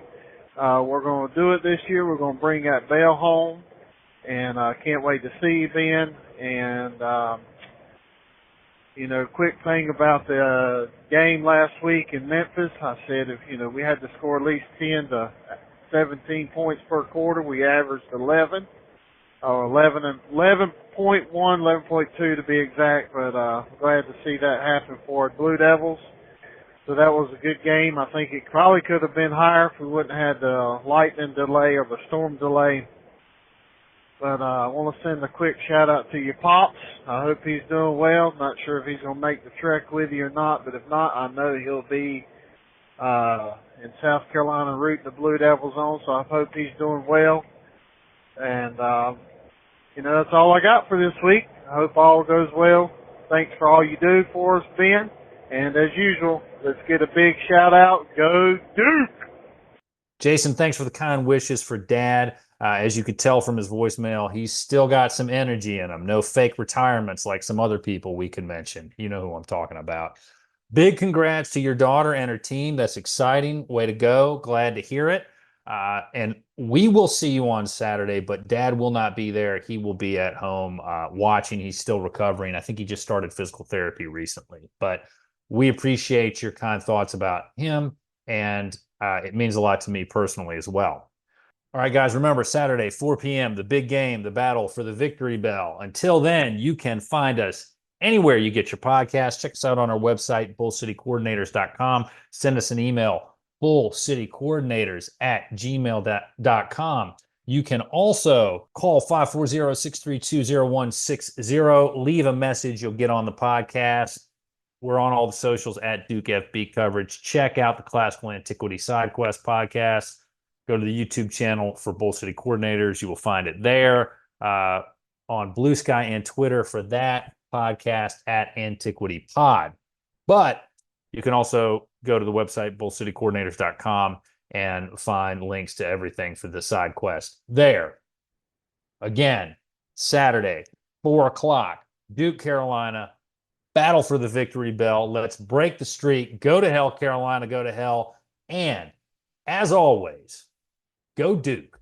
We're going to do it this year. We're going to bring that bell home, and I can't wait to see you, Ben. And, quick thing about the game last week in Memphis, I said if, we had to score at least 10 to 17 points per quarter. We averaged 11, or 11.1, 11.2 to be exact, but glad to see that happen for our Blue Devils. So that was a good game. I think it probably could have been higher if we wouldn't have had the lightning delay or the storm delay. But I want to send a quick shout out to your pops. I hope he's doing well. Not sure if he's going to make the trek with you or not, but if not, I know he'll be in South Carolina rooting the Blue Devils on, so I hope he's doing well. And, that's all I got for this week. I hope all goes well. Thanks for all you do for us, Ben. And as usual, let's get a big shout out. Go Duke! Jason, thanks for the kind wishes for Dad. As you could tell from his voicemail, he's still got some energy in him. No fake retirements like some other people we can mention. You know who I'm talking about. Big congrats to your daughter and her team. That's exciting. Way to go. Glad to hear it. And we will see you on Saturday, but Dad will not be there. He will be at home watching. He's still recovering. I think he just started physical therapy recently. But we appreciate your kind thoughts about him, and it means a lot to me personally as well. All right, guys, remember Saturday, 4 p.m., the big game, the battle for the victory bell. Until then, you can find us anywhere you get your podcast. Check us out on our website, bullcitycoordinators.com. Send us an email, bullcitycoordinators@gmail.com. You can also call 540-632-0160. Leave a message. You'll get on the podcast. We're on all the socials at Duke FB Coverage. Check out the Classical Antiquity SideQuest podcast. Go to the YouTube channel for Bull City Coordinators. You will find it there. On Blue Sky and Twitter for that podcast at Antiquity Pod. But you can also go to the website, bullcitycoordinators.com, and find links to everything for the side quest there. Again, Saturday, 4 o'clock, Duke, Carolina, battle for the victory bell. Let's break the streak. Go to hell, Carolina, go to hell. And as always, go Duke.